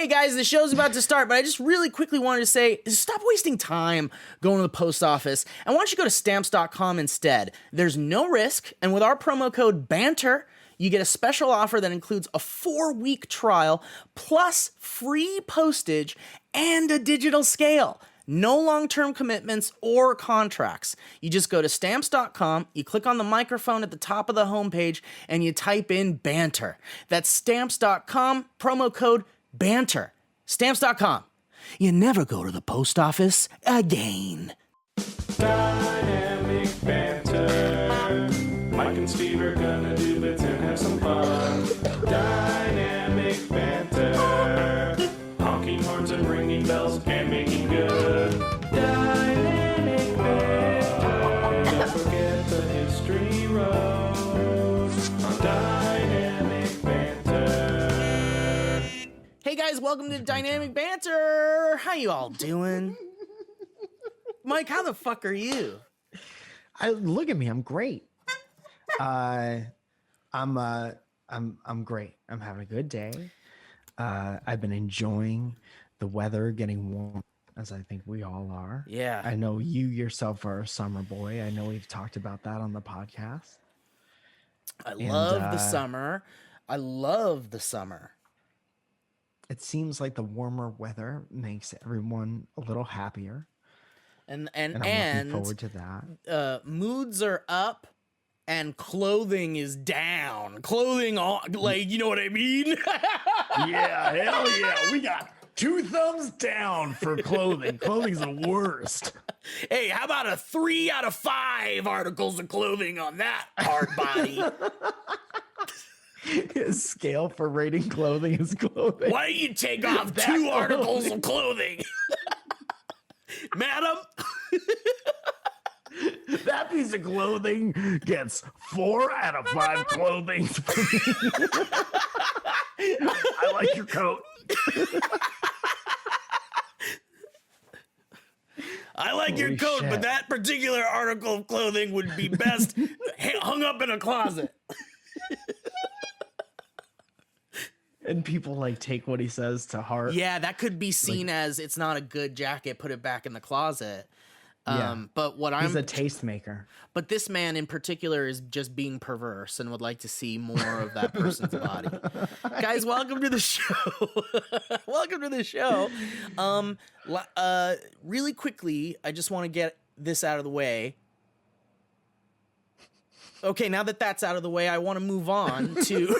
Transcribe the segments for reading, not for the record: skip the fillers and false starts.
Hey guys, the show's about to start, but I just really quickly wanted to say, stop wasting time going to the post office, and why don't you go to stamps.com instead? There's no risk, and with our promo code BANTER, you get a special offer that includes a 4-week trial, plus free postage and a digital scale. No long-term commitments or contracts. You just go to stamps.com, you click on the microphone at the top of the homepage, and you type in BANTER. That's stamps.com, promo code BANTER. Stamps.com. You never go to the post office again. Dynamic banter. Mike and Steve are gonna do bits and have some fun. Dynamic banter. Honking horns and ringing bells and making good. Dynamic banter. Don't forget the history road on Dynamic banter. Hey guys, welcome to Dynamic Banter. How you all doing? Mike, how the fuck are you? Look at me. I'm great. I'm great. I'm having a good day. I've been enjoying the weather getting warm, as I think we all are. Yeah. I know you yourself are a summer boy. I know we've talked about that on the podcast. I love the summer. I love the summer. It seems like the warmer weather makes everyone a little happier. And I'm looking forward to that. Moods are up and clothing is down. Clothing on, like, you know what I mean? Yeah, hell yeah. We got 2 thumbs down for clothing. Clothing's the worst. Hey, how about a 3 out of 5 articles of clothing on that hard body? His scale for rating clothing is clothing. Why don't you take off 2 articles of clothing? Madam? That piece of clothing gets 4 out of 5 clothing for me. I like your coat. I like your coat, but that particular article of clothing would be best hung up in a closet. And people like take what he says to heart. Yeah, that could be seen as it's not a good jacket, put it back in the closet. But he's a tastemaker. But this man in particular is just being perverse and would like to see more of that person's body. Guys, welcome to the show. Welcome to the show. Really quickly, I just want to get this out of the way. Okay, now that that's out of the way, I want to move on to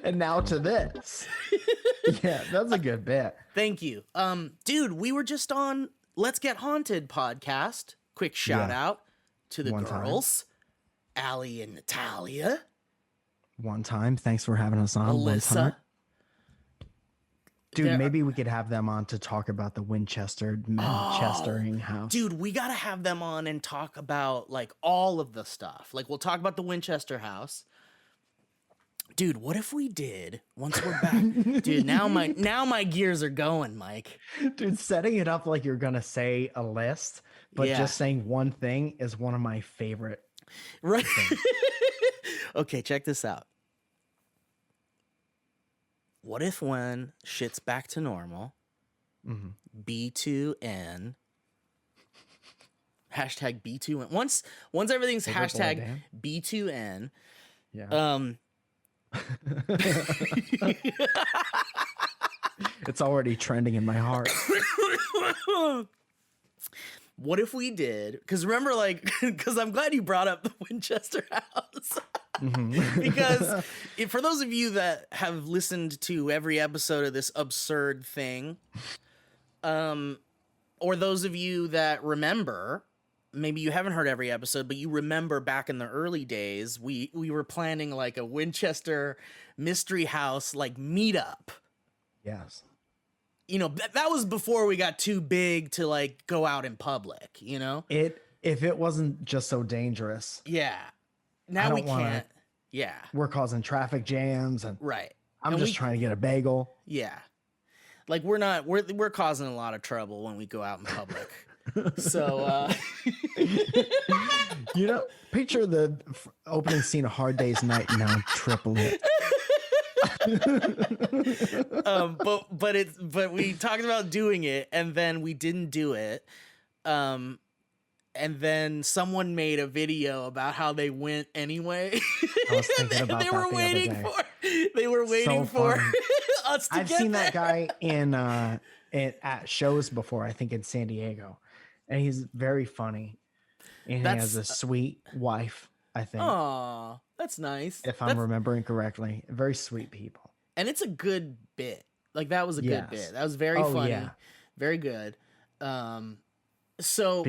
And now to this. Yeah, that's a good bit. Thank you. Dude, we were just on Let's Get Haunted podcast. Quick shout out to the girls, Allie and Natalia. One time. Thanks for having us on. Alyssa. One time. Dude, maybe we could have them on to talk about the Winchestering house. Dude, we got to have them on and talk about like all of the stuff. Like we'll talk about the Winchester house. Dude, what if we did once we're back? Dude, now my gears are going, Mike. Dude, setting it up like you're gonna say a list, but just saying one thing is one of my favorite. Right. Okay, check this out. What if when shit's back to normal, B2N, hashtag B2N. Once everything's hashtag B2N, it's already trending in my heart. What if we did? Because remember, because I'm glad you brought up the Winchester house. Because for those of you that have listened to every episode of this absurd thing, or those of you that remember, maybe you haven't heard every episode, but you remember back in the early days, we were planning like a Winchester mystery house like meetup. Yes. You know, that was before we got too big to like go out in public, you know? If it wasn't just so dangerous. Yeah. Now we can't. Yeah. We're causing traffic jams and right. I'm just trying to get a bagel. Yeah. Like we're causing a lot of trouble when we go out in public. So, you know, picture the opening scene of Hard Day's Night now triple it. but we talked about doing it, and then we didn't do it. And then someone made a video about how they went anyway. I was thinking about they that were the waiting other day. they were waiting So for funny. us to I've get seen there. that guy at shows before, I think in San Diego. And he's very funny. And he has a sweet wife, I think. Aw, that's nice. If I'm remembering correctly. Very sweet people. And it's a good bit. Like, that was a good bit. That was very funny. Yeah. Very good. Being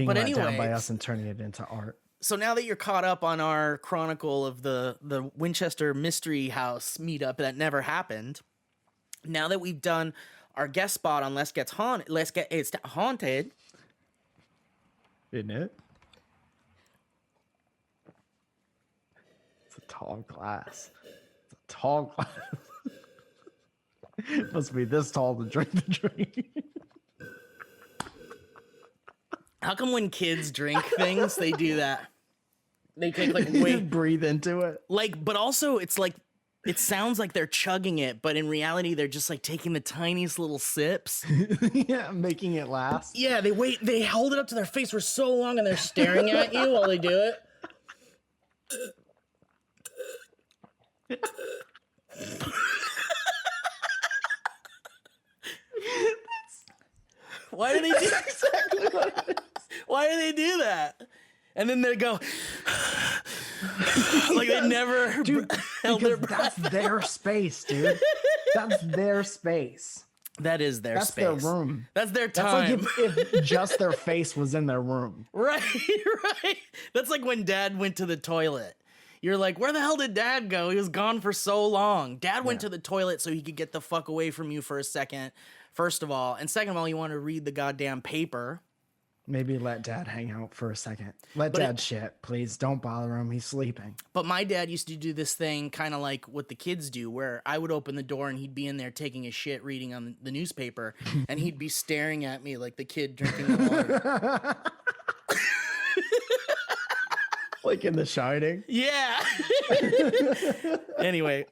But let down anyway, by us and turning it into art. so now that you're caught up on our chronicle of the Winchester Mystery House meetup that never happened, now that we've done our guest spot on Let's Get Haunted, Isn't it? It's a tall glass. It's a tall glass. It must be this tall to drink the drink. how come when kids drink things, they do that? They take like way breathe into it. like, but also it's like, it sounds like they're chugging it, but in reality, they're just like taking the tiniest little sips. Yeah, making it last. Yeah, they hold it up to their face for so long and they're staring at you while they do it. Why do they do exactly what it is? Why do they do that? And then they go like they never held their breath. That's their space, dude. That's their space. That is their That's space. their room. That's their That's time. like if just their face was in their room. Right, right. That's like when Dad went to the toilet. You're like, where the hell did Dad go? He was gone for so long. Dad went to the toilet so he could get the fuck away from you for a second, first of all. And second of all, you want to read the goddamn paper. Maybe let Dad hang out for a second. Let Dad shit, please. Don't bother him. He's sleeping. But my dad used to do this thing kind of like what the kids do, where I would open the door and he'd be in there taking a shit, reading on the newspaper, and he'd be staring at me like the kid drinking the water. Like in The Shining. Yeah. Anyway,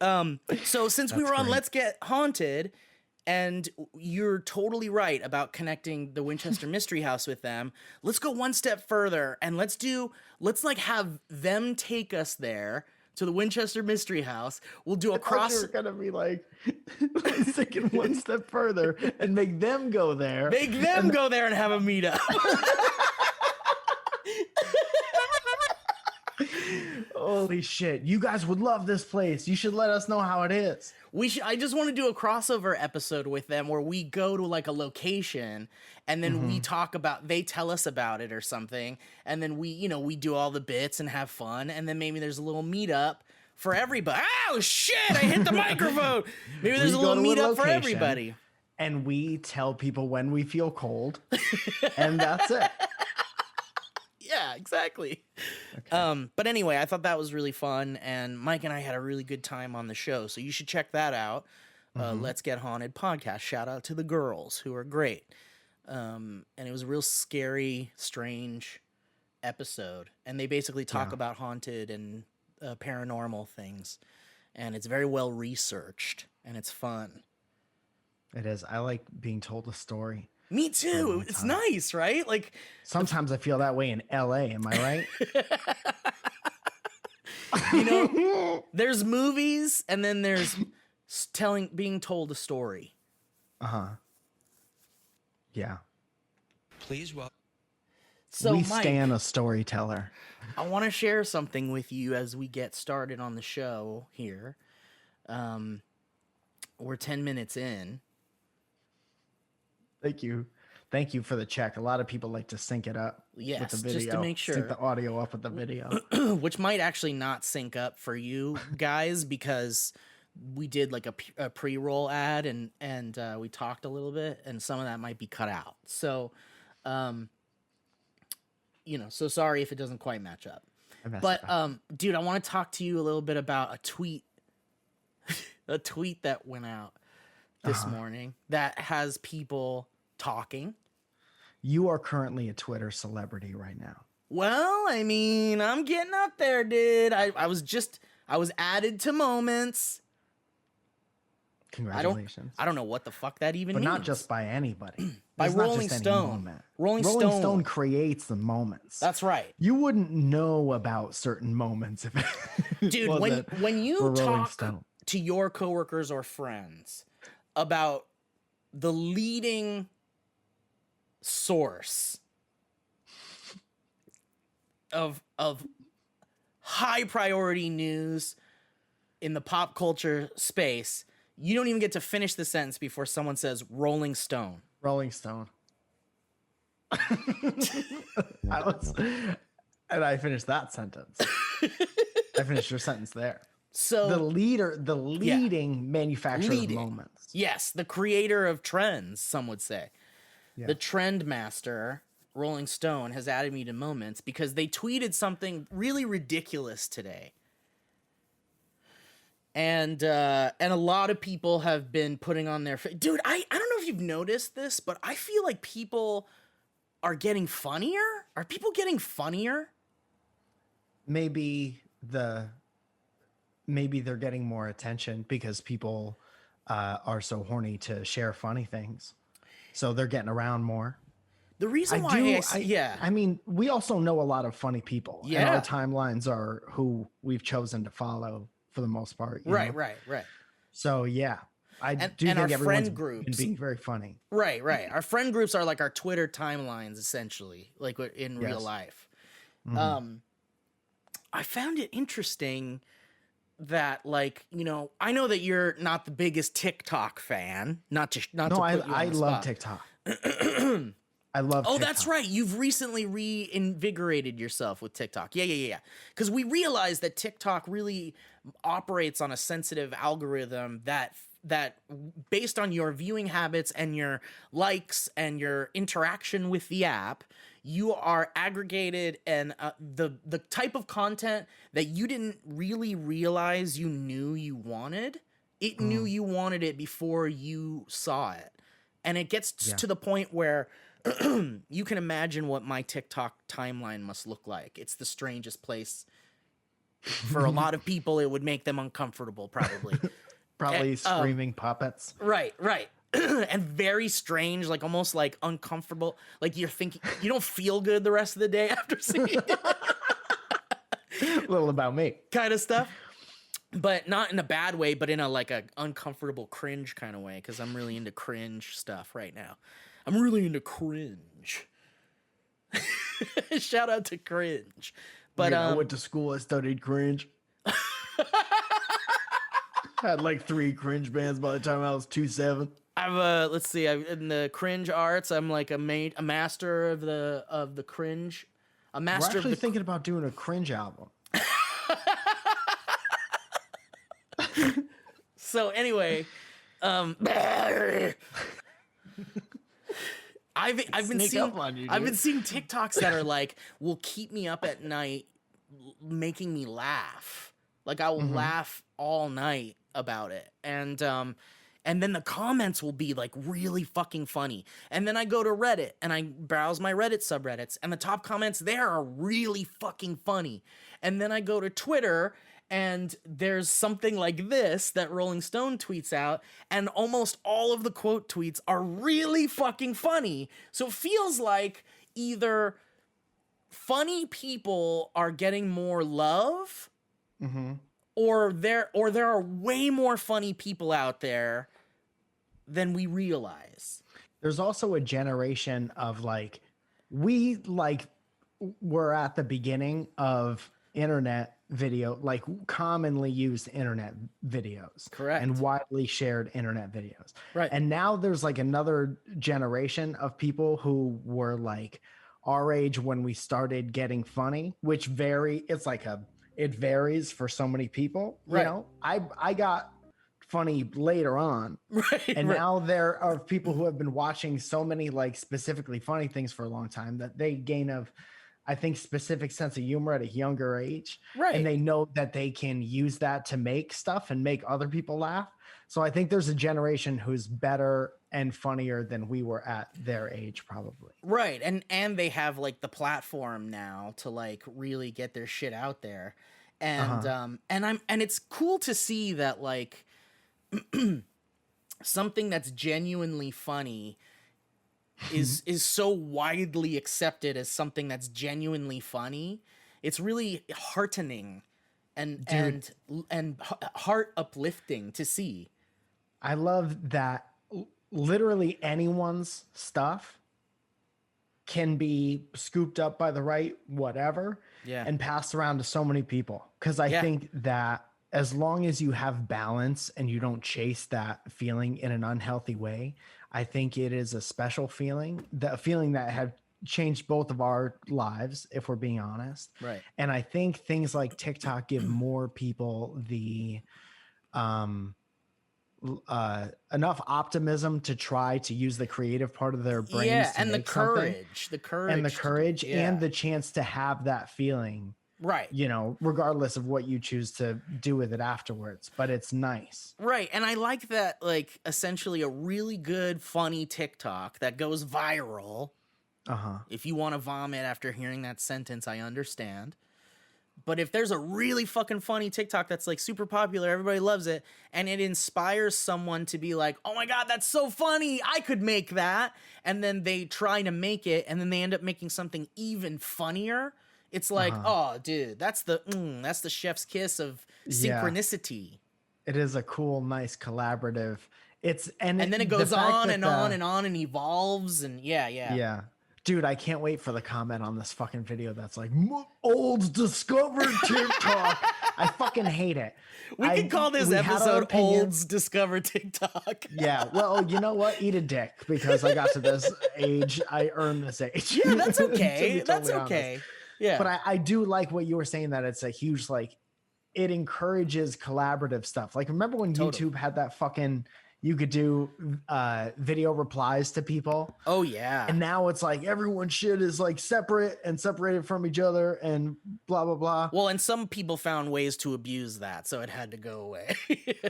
so since we were on Let's Get Haunted, and you're totally right about connecting the Winchester Mystery House with them, let's go one step further and let's like have them take us there to the Winchester Mystery House. We'll do a cross. You're gonna be like, let's take it one step further and make them go there. Make them go there and have a meetup. Holy shit. You guys would love this place. You should let us know how it is. I just want to do a crossover episode with them where we go to like a location and then we talk about, they tell us about it or something. And then we do all the bits and have fun. And then maybe there's a little meetup for everybody. Oh shit, I hit the microphone. Maybe there's a little meetup for everybody. And we tell people when we feel cold. And that's it. Yeah, exactly. Okay. But anyway, I thought that was really fun, and Mike and I had a really good time on the show, so you should check that out. Let's Get Haunted podcast. Shout out to the girls who are great. And it was a real scary, strange episode, and they basically talk about haunted and paranormal things, and it's very well researched, and it's fun. It is. I like being told a story. Me too. It's nice, right? Like sometimes I feel that way in LA. Am I right? There's movies and then there's being told a story. Yeah. Please welcome. So we Mike, stand a storyteller. I want to share something with you as we get started on the show here. We're 10 minutes in. Thank you. Thank you for the check. A lot of people like to sync it up with the video. Just to make sure. Sync the audio up with the video. Which might actually not sync up for you guys because we did like a pre-roll ad and we talked a little bit and some of that might be cut out. So, so sorry if it doesn't quite match up. But, dude, I want to talk to you a little bit about a tweet that went out this morning that has people talking. You are currently a Twitter celebrity right now. Well, I mean, I'm getting up there, dude. I was added to Moments. Congratulations. I don't know what the fuck that even But means. not just by anybody. By It's not Rolling just any Stone. moment. Rolling Stone Stone creates the moments. That's right. You wouldn't know about certain moments if it Dude, wasn't when you for Rolling talk Stone. to your coworkers or friends about the leading source of high priority news in the pop culture space, you don't even get to finish the sentence before someone says Rolling Stone. Rolling Stone. I finished that sentence. I finished your sentence there. So The leading manufacturer of moments. Yes, the creator of trends, some would say. Yeah. The trend master, Rolling Stone, has added me to moments because they tweeted something really ridiculous today. And a lot of people have been putting on their dude, I don't know if you've noticed this, but I feel like people are getting funnier. Are people getting funnier? Maybe they're getting more attention because people are so horny to share funny things. So they're getting around more. The reason why I mean, we also know a lot of funny people. Yeah. And our timelines are who we've chosen to follow for the most part. you know? Right. So yeah, I do and think our everyone's friend groups been being very funny. Right. Our friend groups are like our Twitter timelines, essentially, like in real Yes. life. Mm-hmm. I found it interesting that, like, you know, I know that you're not the biggest TikTok fan. Not to put you on I the love spot. TikTok. I love Oh, TikTok. that's right. You've recently reinvigorated yourself with TikTok. Yeah. Because we realized that TikTok really operates on a sensitive algorithm that based on your viewing habits and your likes and your interaction with the app, you are aggregated, and the type of content that you didn't really realize you knew you wanted, it knew you wanted it before you saw it. And it gets to the point where you can imagine what my TikTok timeline must look like. It's the strangest place. For a lot of people, it would make them uncomfortable, probably. Probably screaming puppets. Right. And very strange, like almost like uncomfortable. Like you're thinking, you don't feel good the rest of the day after seeing it. A little about me. Kind of stuff. But not in a bad way, but in a like a uncomfortable cringe kind of way, because I'm really into cringe stuff right now. I'm really into cringe. Shout out to cringe. But I went to school, I studied cringe. Had like 3 cringe bands by the time I was 2-7. let's see, in the cringe arts, I'm like a master of the cringe. A We're master actually of the thinking about doing a cringe album. So anyway, I've been seeing TikToks that are like, will keep me up at night, making me laugh. Like I will laugh all night about it, and then the comments will be like really fucking funny. And then I go to Reddit and I browse my Reddit subreddits, and the top comments there are really fucking funny. And then I go to Twitter, and there's something like this that Rolling Stone tweets out, and almost all of the quote tweets are really fucking funny. So it feels like either funny people are getting more love, or there are way more funny people out there than we realize. There's also a generation of like, we're at the beginning of internet video, like commonly used internet videos. Correct. And widely shared internet videos. Right. And now there's like another generation of people who were like our age when we started getting funny, which it varies for so many people. Right. You know, I got funny later on. Right. And now there are people who have been watching so many like specifically funny things for a long time that they gain I think specific sense of humor at a younger age. Right. And they know that they can use that to make stuff and make other people laugh. So I think there's a generation who's better and funnier than we were at their age, probably. Right. And they have like the platform now to like really get their shit out there. And and it's cool to see that like something that's genuinely funny is so widely accepted as something that's genuinely funny. It's really heartening and heart uplifting to see. I love that literally anyone's stuff can be scooped up by the right whatever and passed around to so many people. Because I think that as long as you have balance and you don't chase that feeling in an unhealthy way, I think it is a special feeling, a feeling that had changed both of our lives, if we're being honest. Right. And I think things like TikTok give more people the enough optimism to try to use the creative part of their brains to and make something. the courage And the chance to have that feeling, right, you know, regardless of what you choose to do with it afterwards. But it's nice, right. And I like that, like, essentially a really good funny TikTok that goes viral. If you want to vomit after hearing that sentence, I understand. But if there's a really fucking funny TikTok that's like super popular, everybody loves it, and it inspires someone to be like, oh my God, that's so funny, I could make that. And then they try to make it, and then they end up making something even funnier. It's like, oh, dude, that's the chef's kiss of synchronicity. It is a cool, nice collaborative. And then it goes on and on and on and evolves, and yeah. Dude, I can't wait for the comment on this fucking video that's like, Olds discovered TikTok. I fucking hate it. We can call this episode Olds Discover TikTok. Yeah, well, you know what? Eat a dick, because I got to this age. I earned this age. Yeah, that's okay. That's okay. Honest. Yeah. But I do like what you were saying, that it's a huge, like, it encourages collaborative stuff. Like, remember when YouTube had that fucking... You could do video replies to people. Oh, yeah. And now it's like everyone's shit is like separate and separated from each other and blah, blah, blah. Well, and some people found ways to abuse that, so it had to go away.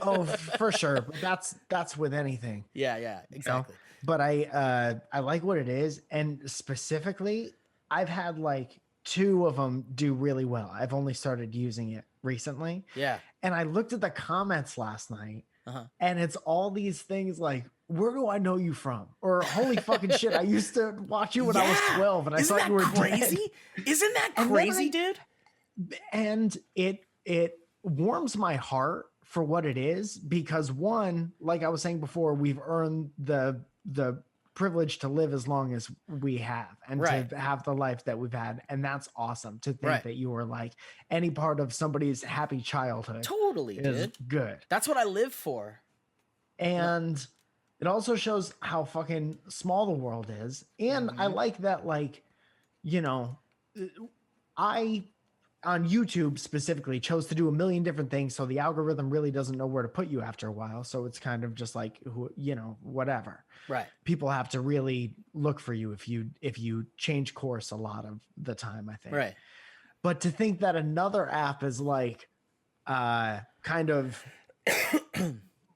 Oh, for sure. But that's with anything. Yeah, exactly. You know? But I like what it is. And specifically, I've had like 2 of them do really well. I've only started using it recently. Yeah. And I looked at the comments last night. And it's all these things like, where do I know you from? Or holy fucking shit, I used to watch you when I was 12 and I thought you were crazy. Dead. Isn't that crazy, dude? And it warms my heart for what it is, because one, like I was saying before, we've earned the privilege to live as long as we have, and to have the life that we've had. And that's awesome to think that you were like any part of somebody's happy childhood. Totally, is dude. Good. That's what I live for. And it also shows how fucking small the world is. And I like that, like, you know, I on YouTube specifically chose to do a million different things, so the algorithm really doesn't know where to put you after a while. So it's kind of just like, you know, whatever. Right. People have to really look for you if you change course a lot of the time, I think. Right. But to think that another app is like kind of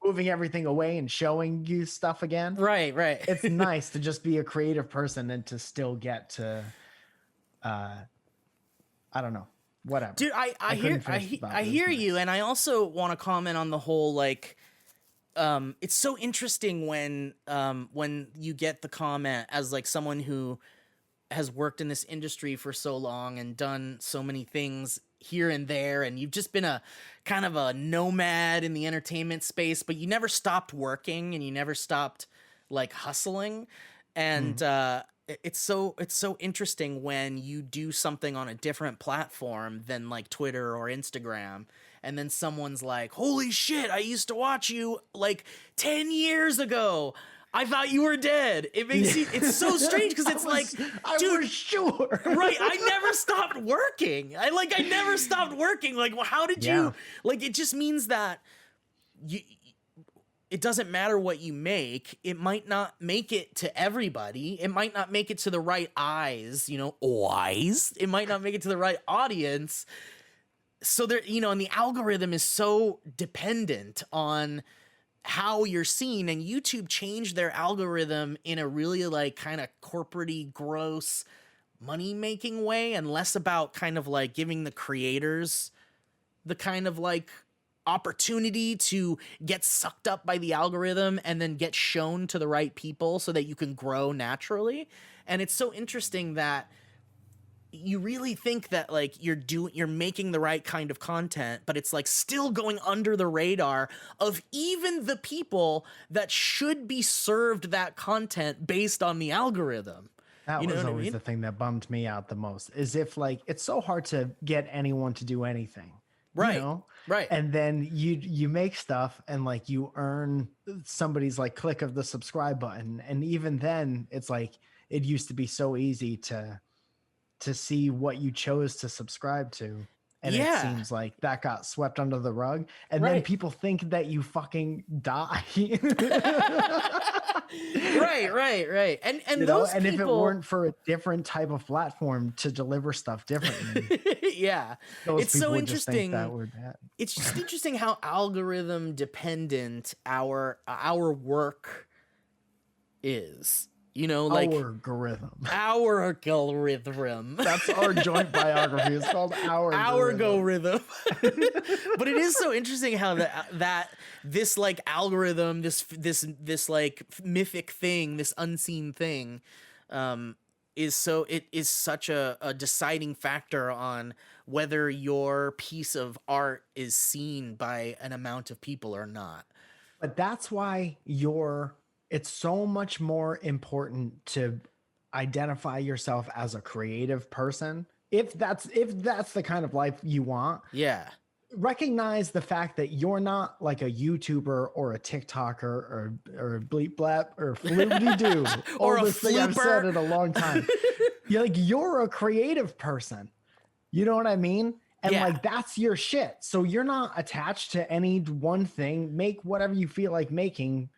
moving everything away and showing you stuff again. Right. It's nice to just be a creative person and to still get to I don't know. Whatever. Dude, I hear you, and I also want to comment on the whole, like, it's so interesting when you get the comment as like someone who has worked in this industry for so long and done so many things here and there, and you've just been a kind of a nomad in the entertainment space, but you never stopped working and you never stopped like hustling. And it's so interesting when you do something on a different platform than like Twitter or Instagram, and then someone's like, holy shit, I used to watch you like 10 years ago. I thought you were dead. It makes you, it's so strange, because it's dude, was sure. Right. I never stopped working. I never stopped working. Like, well, how did you, like, it just means that it doesn't matter what you make. It might not make it to everybody. It might not make it to the right eyes, you know, eyes. It might not make it to the right audience. So there, you know, and the algorithm is so dependent on how you're seen, and YouTube changed their algorithm in a really like kind of corporate-y, gross money-making way, and less about kind of like giving the creators the kind of like opportunity to get sucked up by the algorithm and then get shown to the right people so that you can grow naturally. And it's so interesting that you really think that like you're making the right kind of content, but it's like still going under the radar of even the people that should be served that content based on the algorithm. That You know was what I always mean? the thing that bummed me out the most, is if like it's so hard to get anyone to do anything. Right. You know? Right. And then you make stuff and like you earn somebody's like click of the subscribe button. And even then it's like it used to be so easy to see what you chose to subscribe to. And it Yeah. seems like that got swept under the rug. And then Right. people think that you fucking die. Right. And You know, those and people, if it weren't for a different type of platform to deliver stuff differently, yeah, those it's people so would just think interesting. that we're bad. It's just interesting how algorithm dependent our work is. You know, like Algorithm. our algorithm. That's our joint biography. It's called Our Algorithm. But it is so interesting how that this like algorithm, this like mythic thing, this unseen thing, is such a deciding factor on whether your piece of art is seen by an amount of people or not. But that's why it's so much more important to identify yourself as a creative person. If that's the kind of life you want, Yeah. recognize the fact that you're not like a YouTuber or a TikToker or a bleep blap or floopy doo Or a oldest thing I've flooper. said in a long time. You're a creative person. You know what I mean? And Yeah. like that's your shit. So you're not attached to any one thing. Make whatever you feel like making.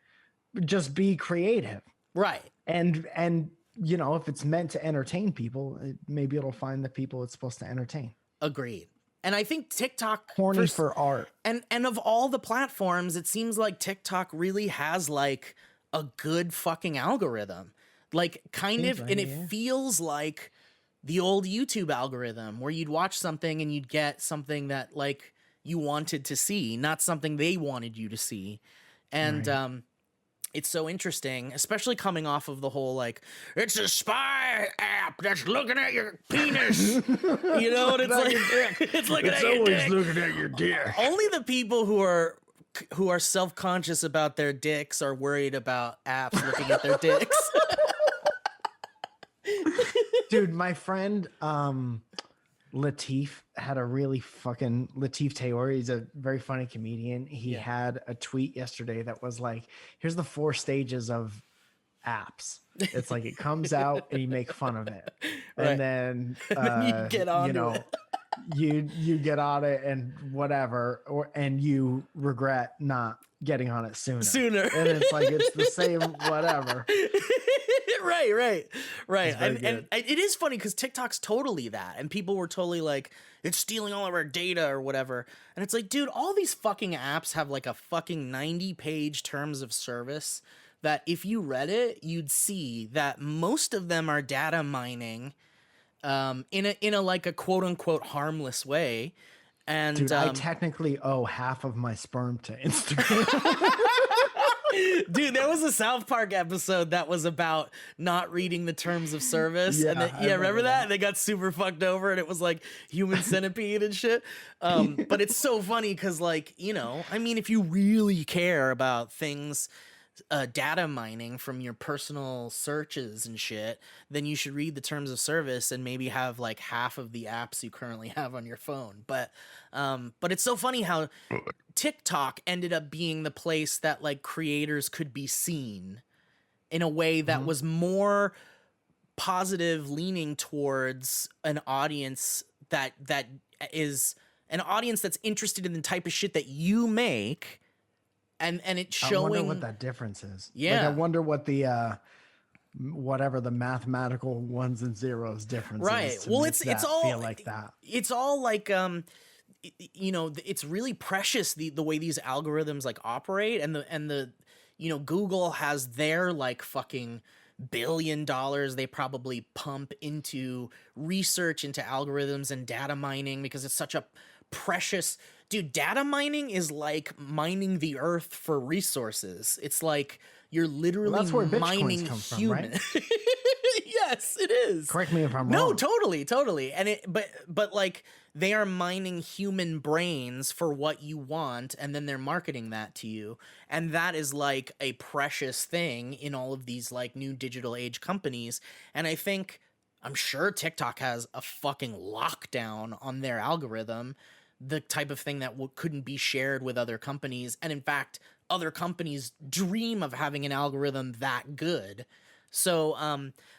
Just be creative. Right. And you know, if it's meant to entertain people, maybe it'll find the people it's supposed to entertain. Agreed. And I think TikTok Horny for art. and of all the platforms, it seems like TikTok really has like a good fucking algorithm. Like kind Seems of, right, and it yeah. feels like the old YouTube algorithm where you'd watch something and you'd get something that like you wanted to see, not something they wanted you to see. And Right. it's so interesting, especially coming off of the whole like it's a spy app that's looking at your penis. You know what it's like? It's looking at your dick. looking at your dick. Only the people who are self-conscious about their dicks are worried about apps looking at their dicks. Dude, my friend Latif had a really fucking Latif Taylor. He's a very funny comedian. He had a tweet yesterday that was like, here's the 4 stages of apps. It's like it comes out and you make fun of it. Right. And then, you get onto it. you get on it and whatever, and you regret not getting on it sooner. And it's like it's the same whatever. right. very And it is funny because TikTok's totally that, and people were totally like, it's stealing all of our data or whatever. And it's like, dude, all these fucking apps have like a fucking 90-page terms of service that if you read it, you'd see that most of them are data mining in a like a quote unquote harmless way. And Dude, I technically owe half of my sperm to Instagram. dude, there was a South Park episode that was about not reading the terms of service. Yeah, And I remember remember that? that. They got super fucked over and it was like human centipede and shit. But it's so funny because, like, you know, I mean, if you really care about things, data mining from your personal searches and shit, then you should read the terms of service and maybe have like half of the apps you currently have on your phone. But it's so funny how TikTok ended up being the place that like creators could be seen in a way that was more positive, leaning towards an audience that is an audience that's interested in the type of shit that you make. And it's showing. I wonder what that difference is. Yeah. Like, I wonder what the whatever the mathematical ones and zeros difference Right. is. Well, make it's that all feel like that. It's all like you know, it's really precious the way these algorithms like operate, and the you know, Google has their like fucking $1 billion they probably pump into research into algorithms and data mining because it's such a precious Dude, data mining is like mining the earth for resources. It's like you're literally Well, that's where bitcoins mining come from, human. right? Yes, it is. Correct me if I'm No, wrong. totally. And but like they are mining human brains for what you want, and then they're marketing that to you. And that is like a precious thing in all of these like new digital age companies. And I'm sure TikTok has a fucking lockdown on their algorithm, the type of thing that couldn't be shared with other companies. And in fact, other companies dream of having an algorithm that good. So,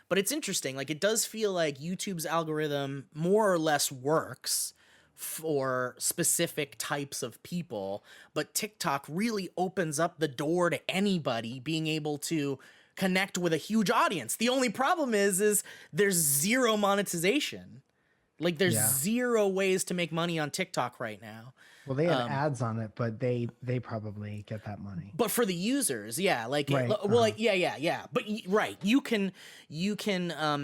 but it's interesting. Like, it does feel like YouTube's algorithm more or less works for specific types of people, but TikTok really opens up the door to anybody being able to connect with a huge audience. The only problem is there's zero monetization. Like, there's zero ways to make money on TikTok right now. Well, they have ads on it, but they probably get that money. But for the users, yeah, like, Right, well, like, yeah. But right, you can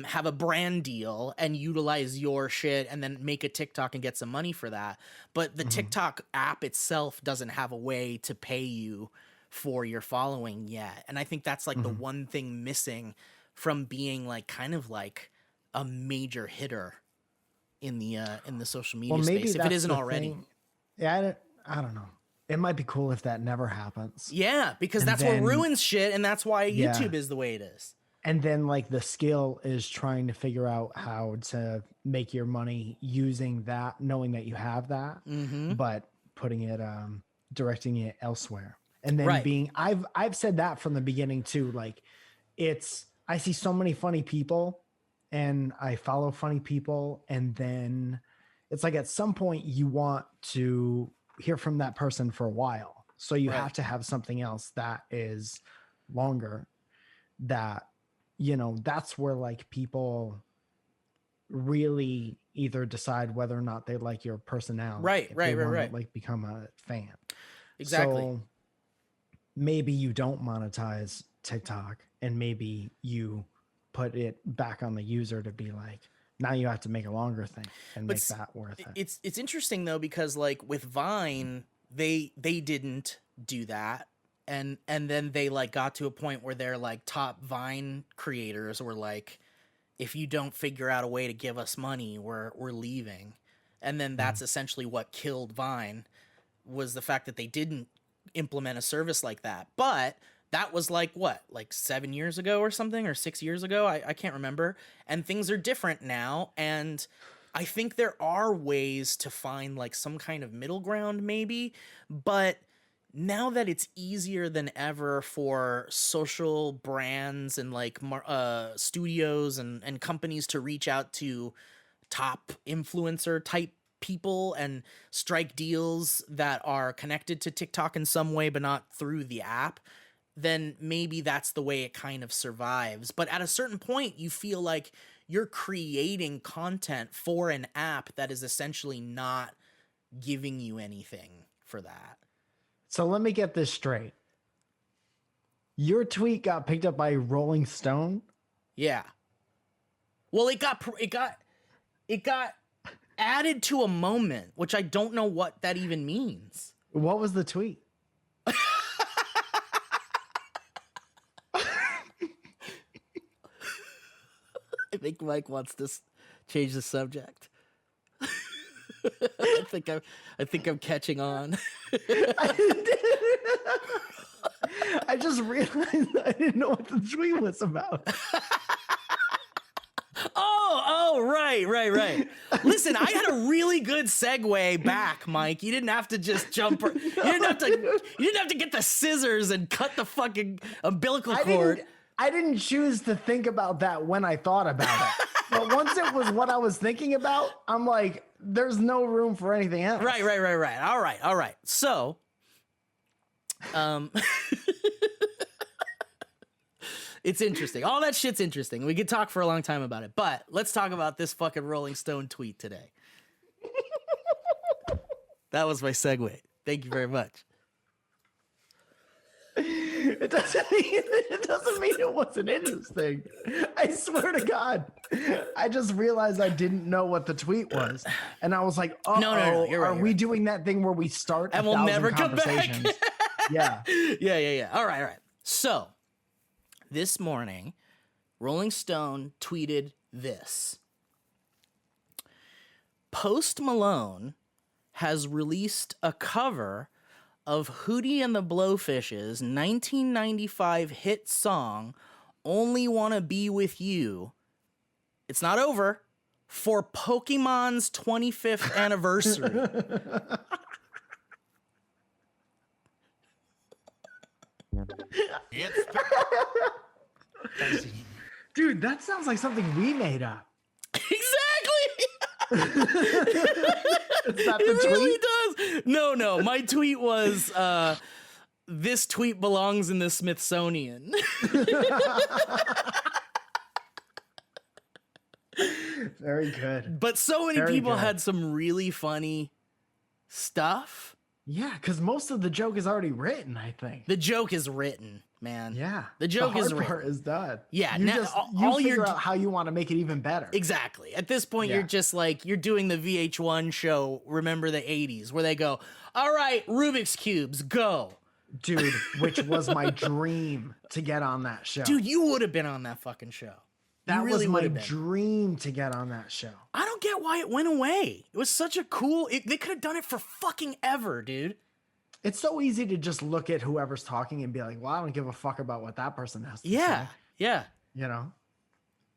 have a brand deal and utilize your shit and then make a TikTok and get some money for that. But the TikTok app itself doesn't have a way to pay you for your following yet. And I think that's like the one thing missing from being like kind of like a major hitter in the social media space, if it isn't already. Thing. Yeah, I don't know. It might be cool if that never happens. Yeah, because that's what ruins shit, and that's why YouTube is the way it is. And then like the skill is trying to figure out how to make your money using that, knowing that you have that, but putting it, directing it elsewhere. And then I've said that from the beginning too. Like I see so many funny people and I follow funny people, and then it's like at some point you want to hear from that person for a while. So you have to have something else that is longer, that, you know, that's where like people really either decide whether or not they like your personality. Right. Like become a fan. Exactly. So maybe you don't monetize TikTok, and maybe you put it back on the user to be like, now you have to make a longer thing and make that worth it. It's interesting though, because like with Vine, they didn't do that. And then they like got to a point where their like top Vine creators were like, if you don't figure out a way to give us money, we're leaving. And then that's essentially what killed Vine, was the fact that they didn't implement a service like that. But that was like what, like 7 years ago or something, or 6 years ago. I can't remember. And things are different now. And I think there are ways to find like some kind of middle ground maybe. But now that it's easier than ever for social brands and like studios and companies to reach out to top influencer type people and strike deals that are connected to TikTok in some way, but not through the app, then maybe that's the way it kind of survives. But at a certain point, you feel like you're creating content for an app that is essentially not giving you anything for that. So let me get this straight. Your tweet got picked up by Rolling Stone? Yeah. Well, it got added to a moment, which I don't know what that even means. What was the tweet? I think Mike wants to change the subject. I think I'm catching on. I just realized I didn't know what the tweet was about. Oh, right. Listen, I had a really good segue back, Mike. You didn't have to just jump. You didn't have to get the scissors and cut the fucking umbilical cord. I didn't choose to think about that when I thought about it. But once it was what I was thinking about, I'm like, there's no room for anything else. Right. All right. So, it's interesting. All that shit's interesting. We could talk for a long time about it, but let's talk about this fucking Rolling Stone tweet today. That was my segue. Thank you very much. It doesn't mean it wasn't interesting. I swear to God. I just realized I didn't know what the tweet was. And I was like, oh, No, you're right, are you're we right. doing that thing where we start And a we'll thousand never come back. conversations? Yeah. Yeah. All right. So, this morning, Rolling Stone tweeted this. Post Malone has released a cover of Hootie and the Blowfish's 1995 hit song, Only Wanna Be With You. It's not over. For Pokemon's 25th anniversary. Dude, that sounds like something we made up. Exactly. Is that the It tweet? really does. No. My tweet was, this tweet belongs in the Smithsonian. Very good. But so many Very people good. had some really funny stuff. Yeah, because most of the joke is already written, I think. The joke is written, man. Yeah. The joke is hard written. part is done. Yeah, You now- just all you you're figure d- out how you want to make it even better. Exactly. At this point, Yeah. you're just like, you're doing the VH1 show, Remember the 80s, where they go, all right, Rubik's Cubes, go. Dude, which was my dream to get on that show. Dude, you would have been on that fucking show. that you really was my would have been. dream to get on that show. I don't get why it went away. It was such a cool, they could have done it for fucking ever, dude. It's so easy to just look at whoever's talking and be like, well, I don't give a fuck about what that person has to Yeah. say. Yeah. You know?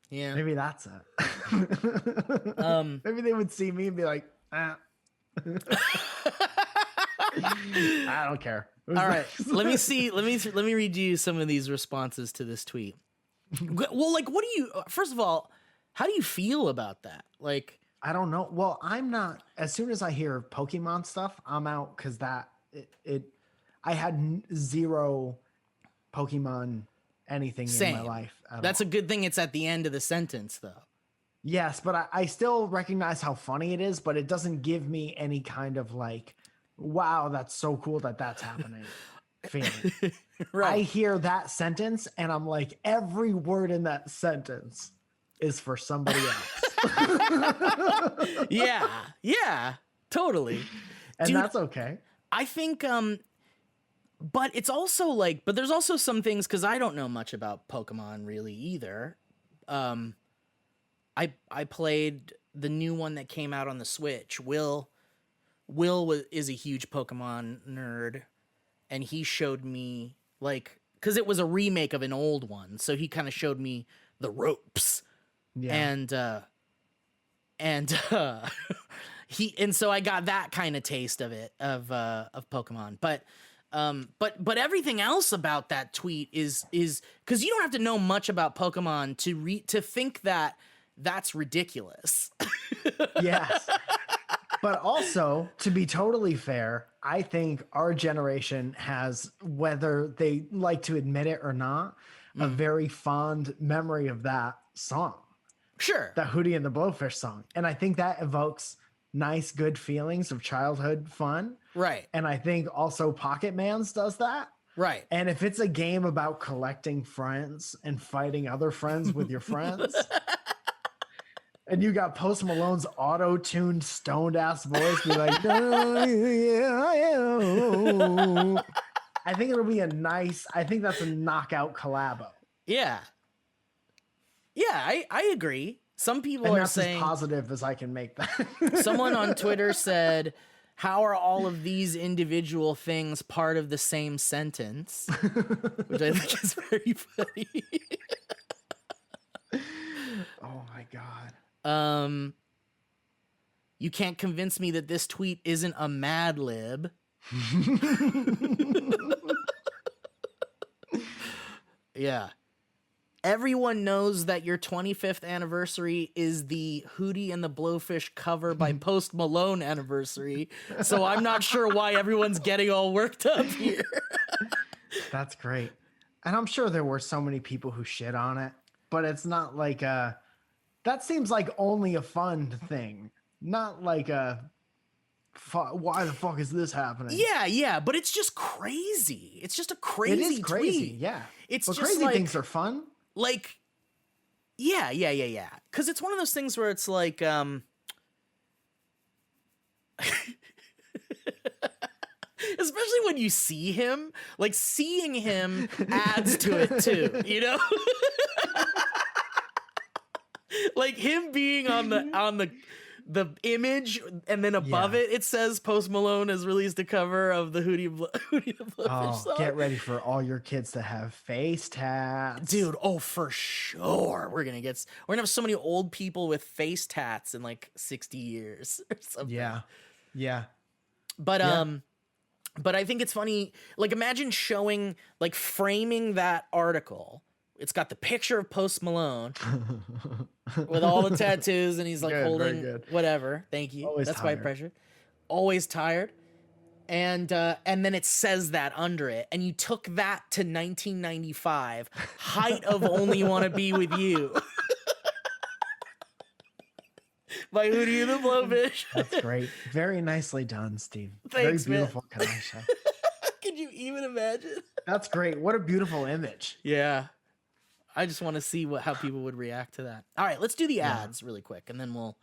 Yeah. Maybe that's it. Maybe they would see me and be like, I don't care. It was All right, nice. let me see. Let me read you some of these responses to this tweet. Well, like, what do you? First of all, how do you feel about that? Like, I don't know. Well, I'm not. As soon as I hear Pokemon stuff, I'm out because I had zero Pokemon anything same. in my life. That's a good thing. It's at the end of the sentence, though. Yes, but I still recognize how funny it is, but it doesn't give me any kind of like, wow, that's so cool that that's happening feeling. I Right? hear that sentence and I'm like, every word in that sentence is for somebody else. Yeah. Totally. And Dude, that's okay. I think. But it's also like, but there's also some things because I don't know much about Pokemon really either. I played the new one that came out on the Switch. Will is a huge Pokemon nerd, and he showed me like because it was a remake of an old one, so he kind of showed me the ropes, Yeah. and so I got that kind of taste of it of Pokemon, but everything else about that tweet is because you don't have to know much about Pokemon to think that that's ridiculous. Yes. But also, to be totally fair, I think our generation has, whether they like to admit it or not, a very fond memory of that song, Sure. that Hootie and the Blowfish song. And I think that evokes nice, good feelings of childhood fun. Right. And I think also Pocket Man's does that. Right. And if it's a game about collecting friends and fighting other friends with your friends, and you got Post Malone's auto-tuned stoned ass voice be like, "Oh, yeah, I am." I think it'll be I think that's a knockout collabo. Yeah. Yeah, I agree. Some people And are that's saying as positive as I can make that. someone on Twitter said, how are all of these individual things part of the same sentence? Which I think is very funny. Oh my God. You can't convince me that this tweet isn't a Mad Lib. Yeah. Everyone knows that your 25th anniversary is the Hootie and the Blowfish cover by Post Malone anniversary. So I'm not sure why everyone's getting all worked up here. That's great. And I'm sure there were so many people who shit on it, but it's not like that seems like only a fun thing, not like a Why the fuck is this happening? Yeah, but it's just crazy. It's just a It crazy is crazy. tweet. Yeah. It's but just crazy like, things are fun. like, yeah. Because it's one of those things where it's like, especially when you see him, like seeing him adds to it too, you know? Like him being on the image, and then above it says Post Malone has released a cover of the Hootie the Blowfish song. Get ready for all your kids to have face tats. Dude, oh for sure. We're gonna have so many old people with face tats in like 60 years or something. Yeah. But I think it's funny, like imagine showing, like framing that article. It's got the picture of Post Malone with all the tattoos, and he's like holding whatever. Thank you. Always That's why I tired. pressured. Always tired. And then it says that under it, and you took that to 1995, height of Only Wanna Be With You. By Hootie and the Blowfish. That's great. Very nicely done, Steve. Thanks, Very beautiful, can I say? Could you even imagine? That's great. What a beautiful image. Yeah. I just want to see how people would react to that. All right, let's do the ads really quick, and then we'll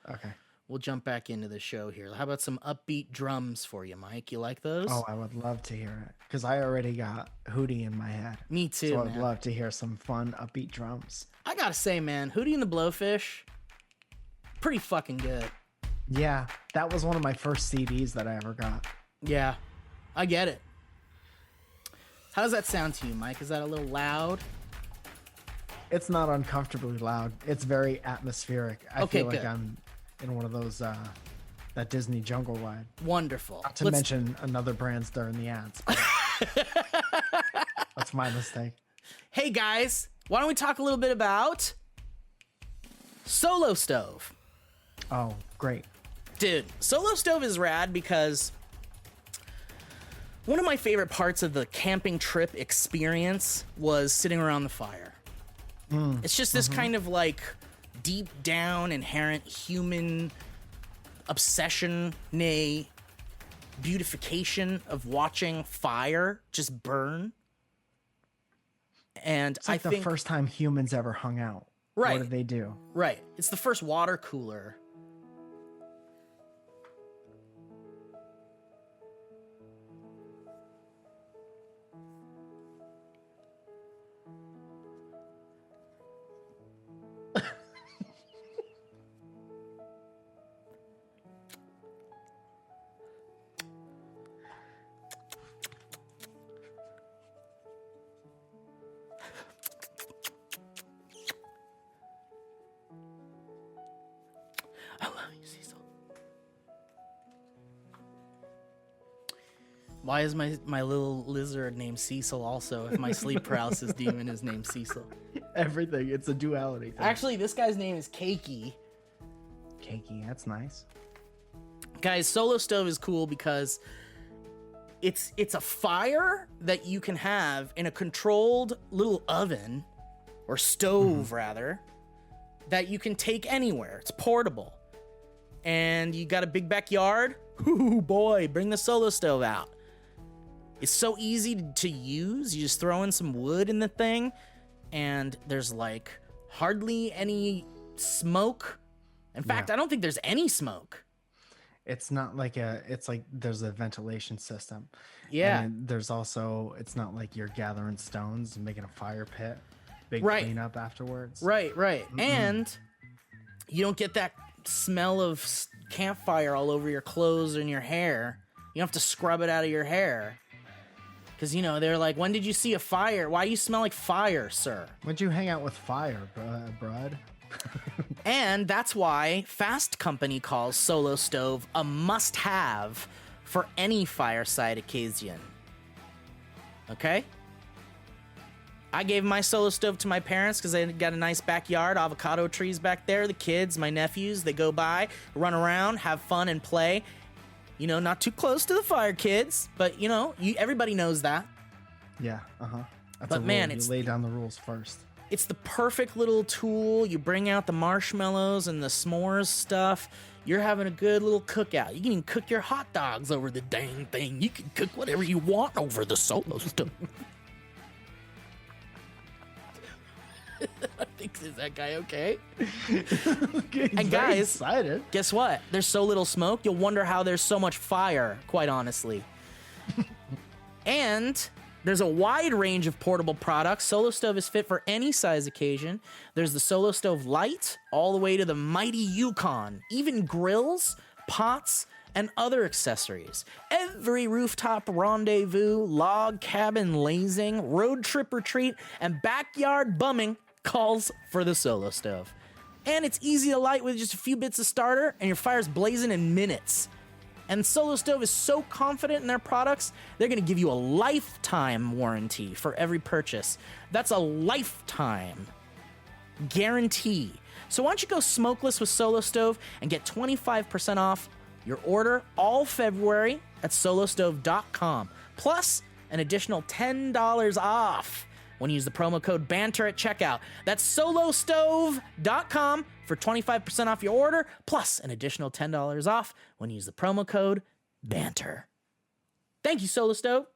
jump back into the show here. How about some upbeat drums for you, Mike? You like those? Oh, I would love to hear it because I already got Hootie in my head. Me too, So man. I'd love to hear some fun, upbeat drums. I gotta say, man, Hootie and the Blowfish, pretty fucking good. Yeah, that was one of my first CDs that I ever got. Yeah, I get it. How does that sound to you, Mike? Is that a little loud? It's not uncomfortably loud. It's very atmospheric. I feel like good. I'm in one of those that Disney jungle ride. Wonderful. Not to mention another brand's during the ads. That's my mistake. Hey guys, why don't we talk a little bit about Solo Stove? Oh, great. Dude, Solo Stove is rad because one of my favorite parts of the camping trip experience was sitting around the fire. It's just this kind of like deep down inherent human obsession, nay, beautification of watching fire just burn. And It's like I think the first time humans ever hung out. Right. What did they do? Right. It's the first water cooler. I love you, Cecil. Why is my little lizard named Cecil also if my sleep paralysis demon is named Cecil? Everything. It's a duality thing. Actually, this guy's name is Keiki. Cakey, that's nice. Guys, Solo Stove is cool because it's a fire that you can have in a controlled little oven, or stove rather, that you can take anywhere. It's portable. And you got a big backyard. Ooh boy, bring the Solo Stove out. It's so easy to use. You just throw in some wood in the thing, and there's like hardly any smoke. In fact, I don't think there's any smoke. It's not like it's like there's a ventilation system. Yeah. And there's also, it's not like you're gathering stones and making a fire pit. Big Right. cleanup afterwards. Right. And you don't get that smell of campfire all over your clothes and your hair. You don't have to scrub it out of your hair. Because, you know, they're like, when did you see a fire? Why do you smell like fire, sir? When'd you hang out with fire, bud? And that's why Fast Company calls Solo Stove a must-have for any fireside occasion. Okay? I gave my Solo Stove to my parents because they got a nice backyard, avocado trees back there. The kids, my nephews, they go by, run around, have fun, and play. You know, not too close to the fire, kids, but, you know, everybody knows that. Yeah, uh-huh. That's But a rule. man, you it's- lay down the rules first. It's the perfect little tool. You bring out the marshmallows and the s'mores stuff. you're having a good little cookout. You can even cook your hot dogs over the dang thing. You can cook whatever you want over the Solo Stove. I think, is that guy okay? Okay, And guys, excited. guess what? There's so little smoke, you'll wonder how there's so much fire, quite honestly. And there's a wide range of portable products. Solo Stove is fit for any size occasion. There's the Solo Stove Lite, all the way to the mighty Yukon. Even grills, pots, and other accessories. Every rooftop rendezvous, log cabin lazing, road trip retreat, and backyard bumming calls for the Solo Stove. And it's easy to light with just a few bits of starter, and your fire's blazing in minutes. And Solo Stove is so confident in their products, they're gonna give you a lifetime warranty for every purchase. That's a lifetime guarantee. So why don't you go smokeless with Solo Stove and get 25% off your order all February at solostove.com. Plus an additional $10 off when you use the promo code BANTER at checkout. That's solostove.com for 25% off your order, plus an additional $10 off when you use the promo code BANTER. Thank you, Solo Stove.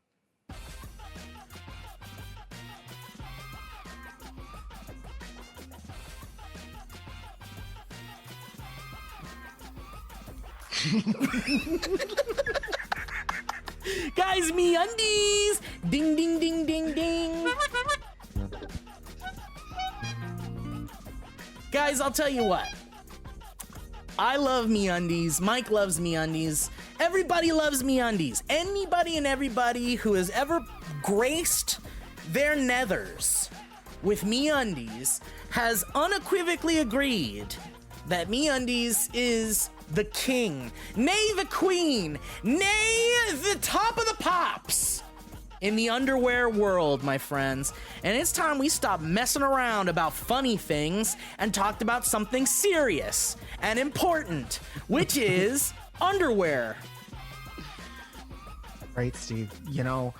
Guys, me undies! Ding, ding, ding, ding, ding. Guys, I'll tell you what. I love MeUndies. Mike loves MeUndies. Everybody loves MeUndies. Anybody and everybody who has ever graced their nethers with MeUndies has unequivocally agreed that MeUndies is the king, nay the queen, nay the top of the pops in the underwear world, my friends. And it's time we stop messing around about funny things and talked about something serious and important, which is underwear. Right, Steve. You know,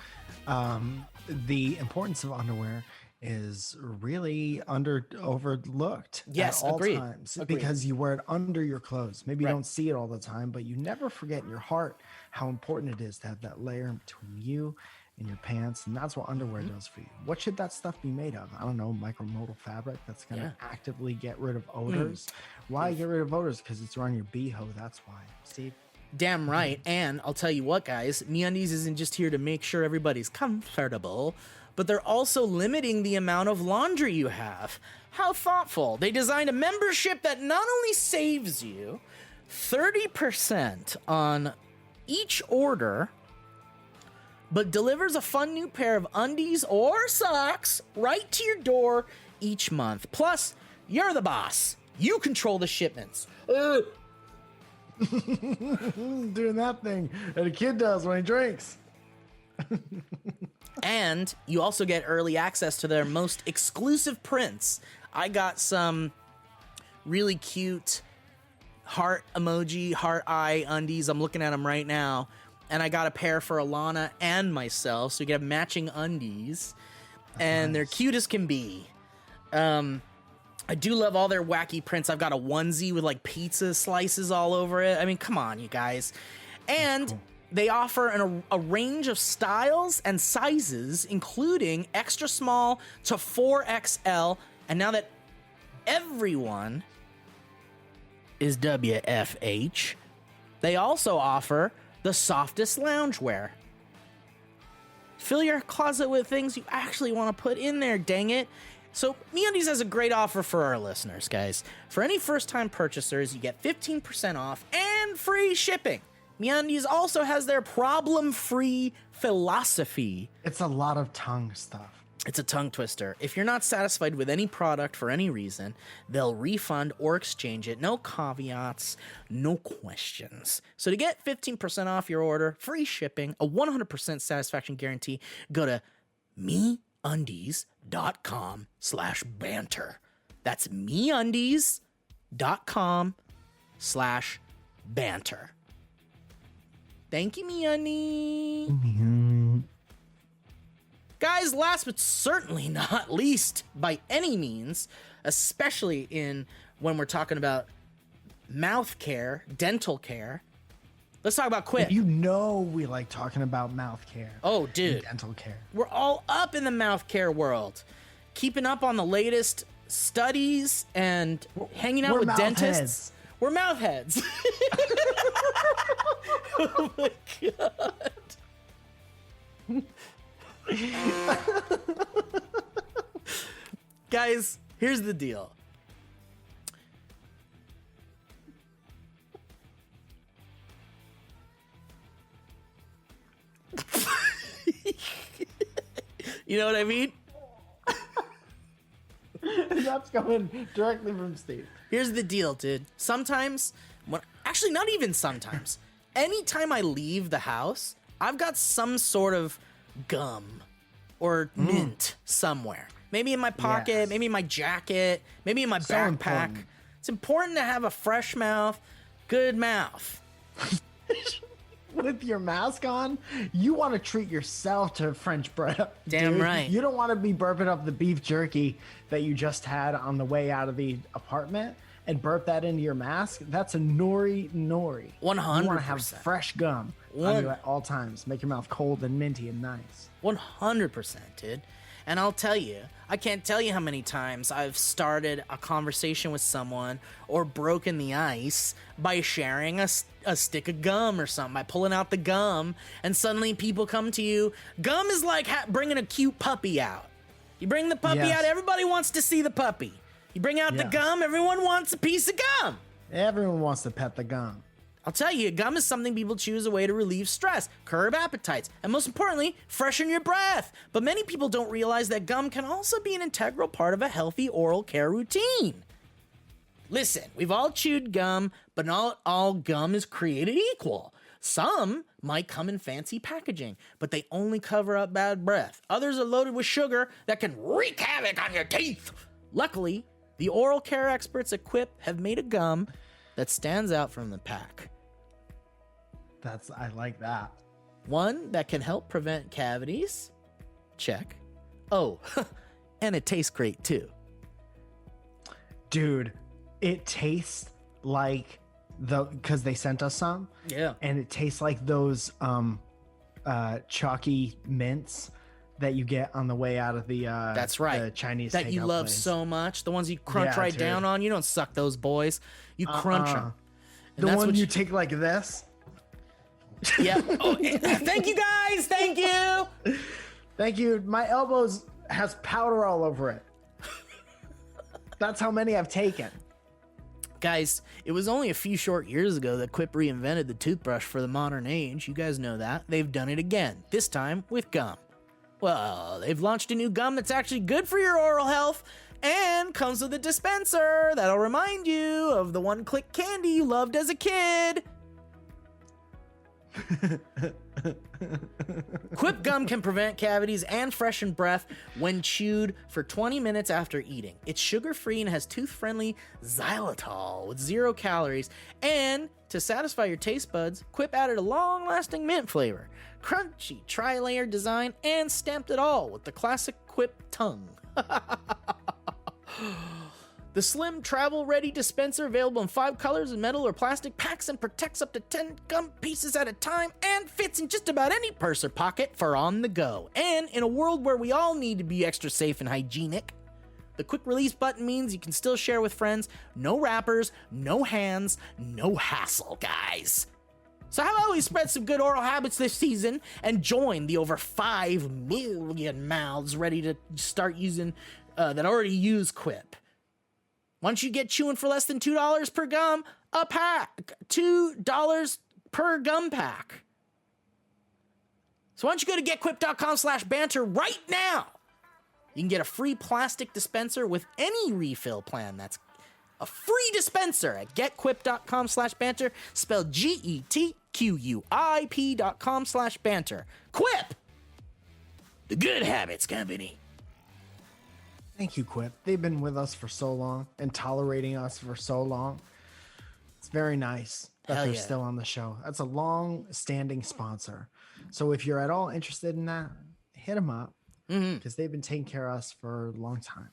the importance of underwear is really overlooked Yes, at all agreed. times Agreed. because you wear it under your clothes. Maybe you Right. don't see it all the time, but you never forget in your heart how important it is to have that layer in between you and your pants, and that's what underwear does for you. What should that stuff be made of? I don't know, micromodal fabric that's going to actively get rid of odors. Why get rid of odors? Because it's around your beehole. That's why, Steve. Damn right. And I'll tell you what, guys, MeUndies isn't just here to make sure everybody's comfortable, but they're also limiting the amount of laundry you have. How thoughtful. They designed a membership that not only saves you 30% on each order, but delivers a fun new pair of undies or socks right to your door each month. Plus, you're the boss. You control the shipments. Doing that thing that a kid does when he drinks. And you also get early access to their most exclusive prints. I got some really cute heart emoji, heart eye undies. I'm looking at them right now. And I got a pair for Alana and myself, so you get matching undies. And they're cute as can be. I do love all their wacky prints. I've got a onesie with like pizza slices all over it. I mean, come on, you guys. And they offer a range of styles and sizes, including extra small to 4XL. And now that everyone is WFH, they also offer the softest loungewear. Fill your closet with things you actually want to put in there, dang it. So MeUndies has a great offer for our listeners, guys. For any first-time purchasers, you get 15% off and free shipping. MeUndies also has their problem-free philosophy. It's a lot of tongue stuff. It's a tongue twister. If you're not satisfied with any product for any reason, they'll refund or exchange it. No caveats, no questions. So to get 15% off your order, free shipping, a 100% satisfaction guarantee, go to MeUndies.com/banter. That's MeUndies.com/banter. Thank you, MeUndies. Guys, last but certainly not least, by any means, especially when we're talking about mouth care, dental care. Let's talk about Quip. You know we like talking about mouth care. Oh, and dude. dental care. We're all up in the mouth care world. Keeping up on the latest studies and hanging out We're with mouth dentists. heads. We're mouth heads. Oh my God. Guys, here's the deal. You know what I mean? That's coming directly from Steve. Here's the deal, dude. Sometimes, actually not even sometimes, anytime I leave the house, I've got some sort of gum or mint somewhere. Maybe in my pocket, Yes. maybe in my jacket, maybe in my So backpack. important. It's important to have a fresh mouth, good mouth. With your mask on, you want to treat yourself to French burp. Damn dude. right. You don't want to be burping up the beef jerky that you just had on the way out of the apartment and burp that into your mask. That's a nori. 100%. You want to have fresh gum on you at all times. Make your mouth cold and minty and nice. 100%, dude. And I'll tell you, I can't tell you how many times I've started a conversation with someone or broken the ice by sharing a stick of gum or something, by pulling out the gum, and suddenly people come to you. Gum is like bringing a cute puppy out. You bring the puppy Yes. out, everybody wants to see the puppy. You bring out the Yes. gum, everyone wants a piece of gum. Everyone wants to pet the gum. I'll tell you, gum is something people choose as a way to relieve stress, curb appetites, and most importantly, freshen your breath. But many people don't realize that gum can also be an integral part of a healthy oral care routine. Listen, we've all chewed gum, but not all gum is created equal. Some might come in fancy packaging, but they only cover up bad breath. Others are loaded with sugar that can wreak havoc on your teeth. Luckily, the oral care experts at Quip have made a gum that stands out from the pack. I like that. One that can help prevent cavities. Check. Oh, and it tastes great too. Dude, it tastes like because they sent us some. Yeah. And it tastes like those chalky mints that you get on the way out of the That's right. the Chinese that you takeout love place. so much. The ones you crunch Yeah, right dude. down on. You don't suck those boys. You crunch them. The one you take like this. Yeah. Oh, thank you guys. Thank you. Thank you. My elbows has powder all over it. That's how many I've taken. Guys, it was only a few short years ago that Quip reinvented the toothbrush for the modern age. You guys know that. They've done it again, this time with gum. Well, they've launched a new gum that's actually good for your oral health and comes with a dispenser that'll remind you of the one-click candy you loved as a kid. Quip gum can prevent cavities and freshen breath when chewed for 20 minutes after eating. It's sugar-free and has tooth-friendly xylitol with 0 calories. And to satisfy your taste buds, Quip added a long-lasting mint flavor, crunchy tri-layer design, and stamped it all with the classic Quip tongue. The slim travel-ready dispenser, available in 5 colors in metal or plastic, packs and protects up to 10 gum pieces at a time and fits in just about any purse or pocket for on the go. And in a world where we all need to be extra safe and hygienic, the quick release button means you can still share with friends. No wrappers, no hands, no hassle, guys. So how about we spread some good oral habits this season and join the over 5 million mouths ready to start using, that already use Quip. Once you get chewing for less than $2 per gum, a pack. $2 per gum pack. So why don't you go to getquip.com/banter right now? You can get a free plastic dispenser with any refill plan. That's a free dispenser at getquip.com/banter, spelled GETQUIP.com/banter. Quip! The Good Habits Company. Thank you, Quip. They've been with us for so long and tolerating us for so long. It's very nice that Hell they're yeah. still on the show. That's a long-standing sponsor. So if you're at all interested in that, hit them up because they've been taking care of us for a long time.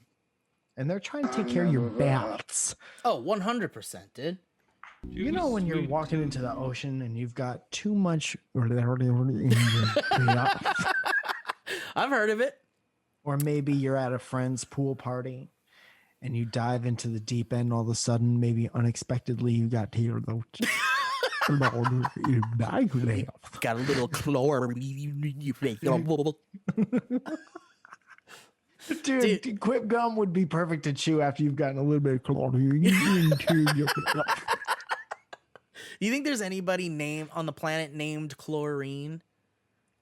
And they're trying to take care of your mouths. Oh, 100%, dude. You know when you're walking into the ocean and you've got too much in your mouth? I've heard of it. Or maybe you're at a friend's pool party and you dive into the deep end, all of a sudden, maybe unexpectedly, you got to your Got a little chlor. Dude, quip gum would be perfect to chew after you've gotten a little bit of chlorine into your You think there's anybody on the planet named Chlorine?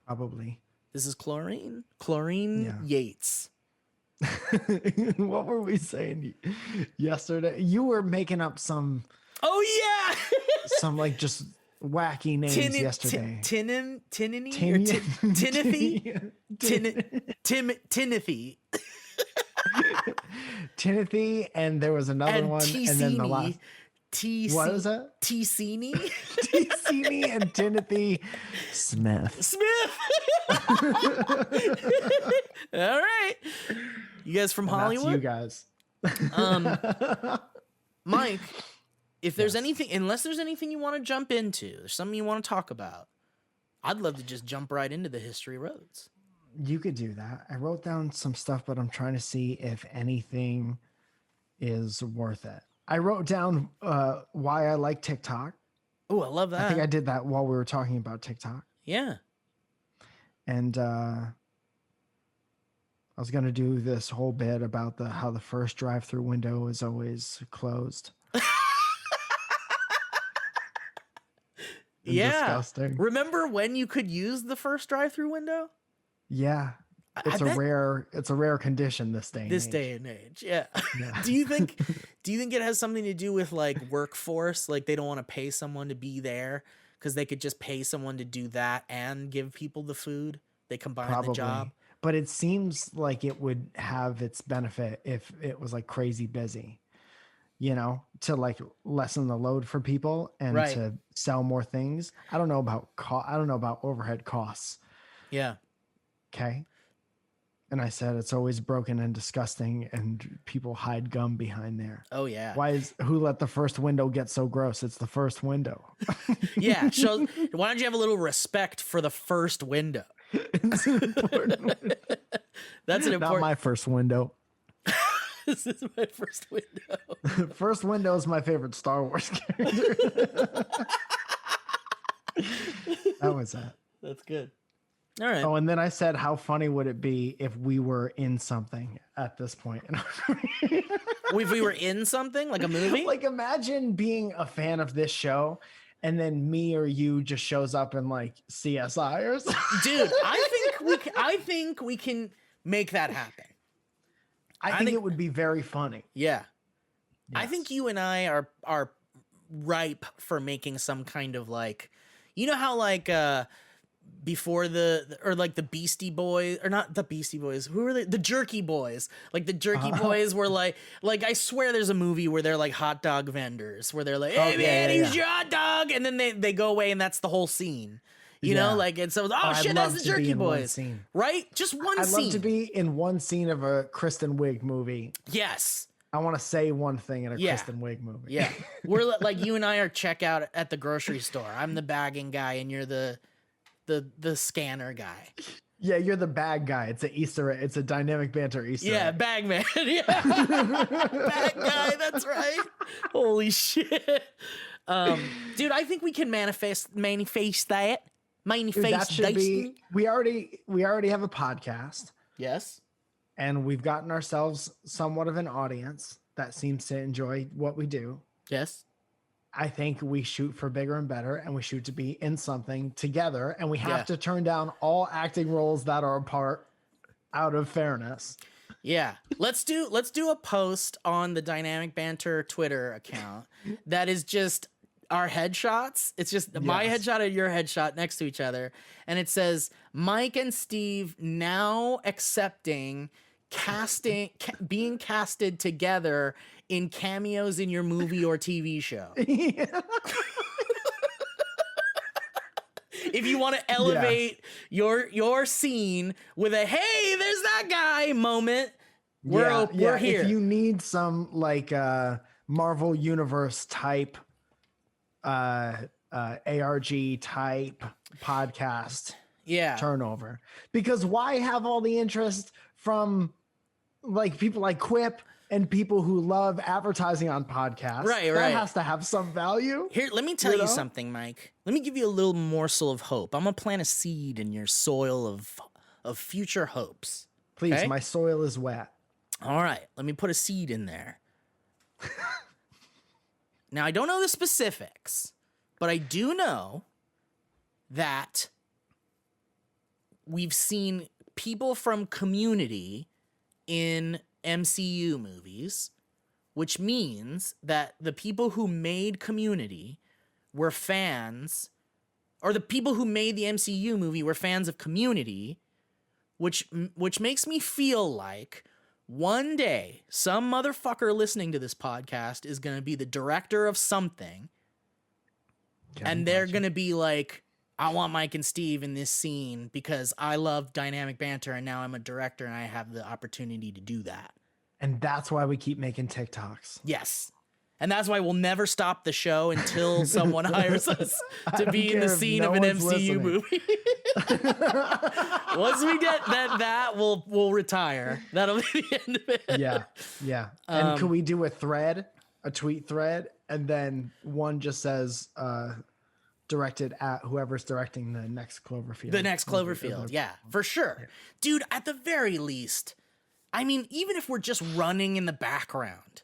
Probably. This is Chlorine? Chlorine Yates. What were we saying yesterday? You were making up some. Oh yeah, some like just wacky names yesterday. Timothy, and there was another one, and then the last. What is that? Ticini? Ticini and Timothy Smith. All right. You guys from Hollywood? That's you guys. Mike, if there's anything, unless there's anything you want to jump into, there's something you want to talk about, I'd love to just jump right into the history roads. You could do that. I wrote down some stuff, but I'm trying to see if anything is worth it. I wrote down why I like TikTok. Oh, I love that. I think I did that while we were talking about TikTok. Yeah. And I was going to do this whole bit about how the first drive-through window is always closed. Yeah. Disgusting. Remember when you could use the first drive-through window? Yeah. It's a rare condition this day and age. Yeah. Do you think it has something to do with like workforce? Like they don't want to pay someone to be there because they could just pay someone to do that and give people the food. They combine the job. But it seems like it would have its benefit if it was like crazy busy, to like lessen the load for people and to sell more things. I don't know about overhead costs. Yeah. Okay. And I said, it's always broken and disgusting and people hide gum behind there. Oh yeah. Who let the first window get so gross? It's the first window. Yeah. So why don't you have a little respect for the first window? It's an important window. That's an important. Not my first window. This is my first window. First window is my favorite Star Wars character. That was that. That's good. All right. Oh, and then I said, how funny would it be if we were in something at this point? If we were in something, like a movie? Like imagine being a fan of this show and then me or you just shows up in like CSI or something. Dude, I think we can make that happen. I think it would be very funny. Yeah. Yes. I think you and I are ripe for making some kind of like, you know how like before the Beastie Boys, or not the Beastie Boys, who were they? The Jerky Boys. Like the Jerky Boys were like I swear there's a movie where they're like hot dog vendors where they're like, hey man, here's your hot dog, and then they go away and that's the whole scene. You know, like, and so, shit, that's the Jerky Boys. Right? Just one scene. I'd love to be in one scene of a Kristen Wiig movie. Yes. I want to say one thing in a Kristen Wiig movie. Yeah. We're like, you and I are checkout at the grocery store. I'm the bagging guy and you're the scanner guy. Yeah, you're the bag guy. It's a dynamic banter Easter egg. Bag man. Yeah. Bag guy, that's right. Holy shit. Dude, I think we can manifest that. Dude, that should be, we already have a podcast. Yes. And we've gotten ourselves somewhat of an audience that seems to enjoy what we do. Yes. I think we shoot for bigger and better, and we shoot to be in something together, and we have to turn down all acting roles that are apart out of fairness. Yeah. Let's do a post on the Dynamic Banter Twitter account that is just our headshots. It's just my headshot and your headshot next to each other. And it says, Mike and Steve now accepting being casted together in cameos in your movie or TV show. If you want to elevate your scene with a, hey, there's that guy moment, we're here. If you need some like Marvel Universe type ARG type podcast Yeah. turnover. Because why have all the interest from like people like Quip and people who love advertising on podcasts? Right, that right. has to have some value. Here, let me tell You you know? something, Mike. Let me give you a little morsel of hope. I'm gonna plant a seed in your soil of future hopes. Please, Okay? my soil is wet. All right, let me put a seed in there. Now, I don't know the specifics, but I do know that we've seen people from Community in MCU movies, which means that the people who made Community were fans, or the people who made the MCU movie were fans of Community, which makes me feel like one day some motherfucker listening to this podcast is going to be the director of something, and they're going to be like, I want Mike and Steve in this scene because I love dynamic banter, and now I'm a director and I have the opportunity to do that. And that's why we keep making TikToks. Yes. And that's why we'll never stop the show until someone hires us to be in the care if scene no of an one's MCU listening. movie. Once we get that we'll retire. That'll be the end of it. Yeah. Yeah. And could we do a tweet thread, and then one just says directed at whoever's directing the next Cloverfield. The next Cloverfield. Yeah, for sure. Dude, at the very least, I mean, even if we're just running in the background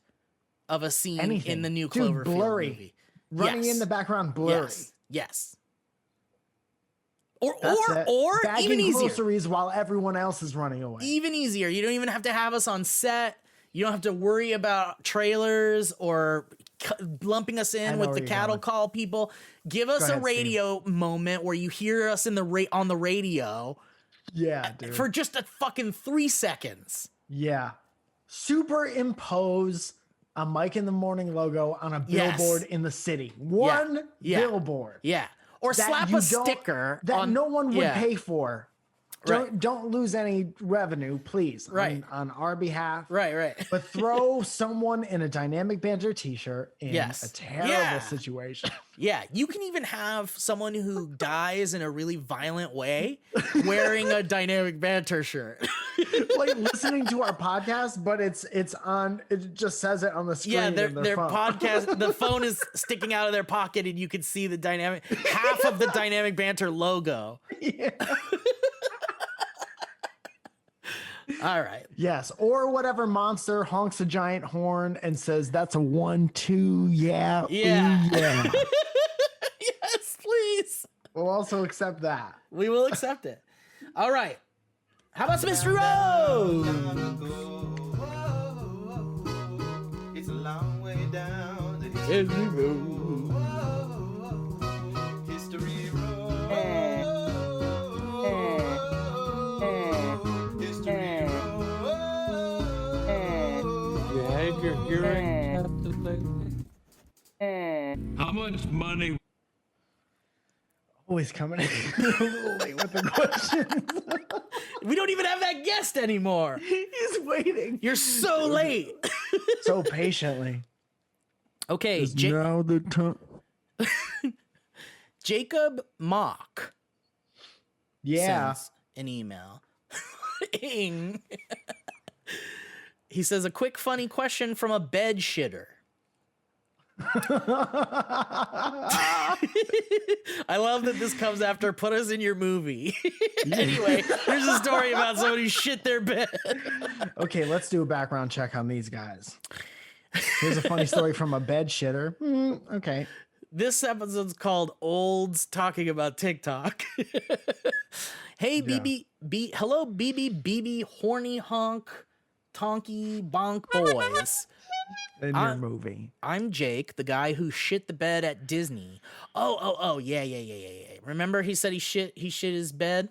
of a scene Anything. in the new Dude, Cloverfield blurry. movie. Running Yes. in the background, blurry. Yes. Or That's it. Bagging even easier. groceries while everyone else is running away. Even easier. You don't even have to have us on set. You don't have to worry about trailers or lumping us I in know with where the you're cattle going. call people. Give us Go a ahead, radio moment where you hear us in on the radio Yeah, dude. for just a fucking 3 seconds. Yeah. Superimpose a Mike in the Morning logo on a Yes. billboard in the city. One Yeah. billboard. Yeah. Or that slap you a don't- sticker that on, no one would yeah. pay for. Right. Don't lose any revenue, please, Right. on our behalf. Right. But throw someone in a dynamic banter t-shirt in Yes. a terrible Yeah. situation. Yeah, you can even have someone who dies in a really violent way wearing a dynamic banter shirt. Like listening to our podcast, but it just says it on the screen. Yeah, of their phone. podcast, the phone is sticking out of their pocket and you can see the half of the dynamic banter logo. Yeah. All right. Yes, or whatever monster honks a giant horn and says, "That's a 1, 2, yeah, Yeah. ooh, yeah." Yes, please. We'll also accept that. We will accept it. All right. How about some Mystery Road? It's a long way down the Mystery Road. history road. History How much money? Always coming in a little late with the questions. We don't even have that guest anymore. He's waiting You're so late. so patiently. Okay, Now the time. Jacob Mock Yeah. sends an email. Ing. He says, a quick funny question from a bed shitter. I love that this comes after put us in your movie. Anyway, here's a story about somebody who shit their bed. Okay, let's do a background check on these guys. Here's a funny story from a bed shitter. Okay. This episode's called Olds Talking About TikTok. Hey, BB, hello, BB, horny honk, tonky bonk boys. In your movie. I'm Jake, the guy who shit the bed at Disney. Oh, yeah. Remember he said he shit his bed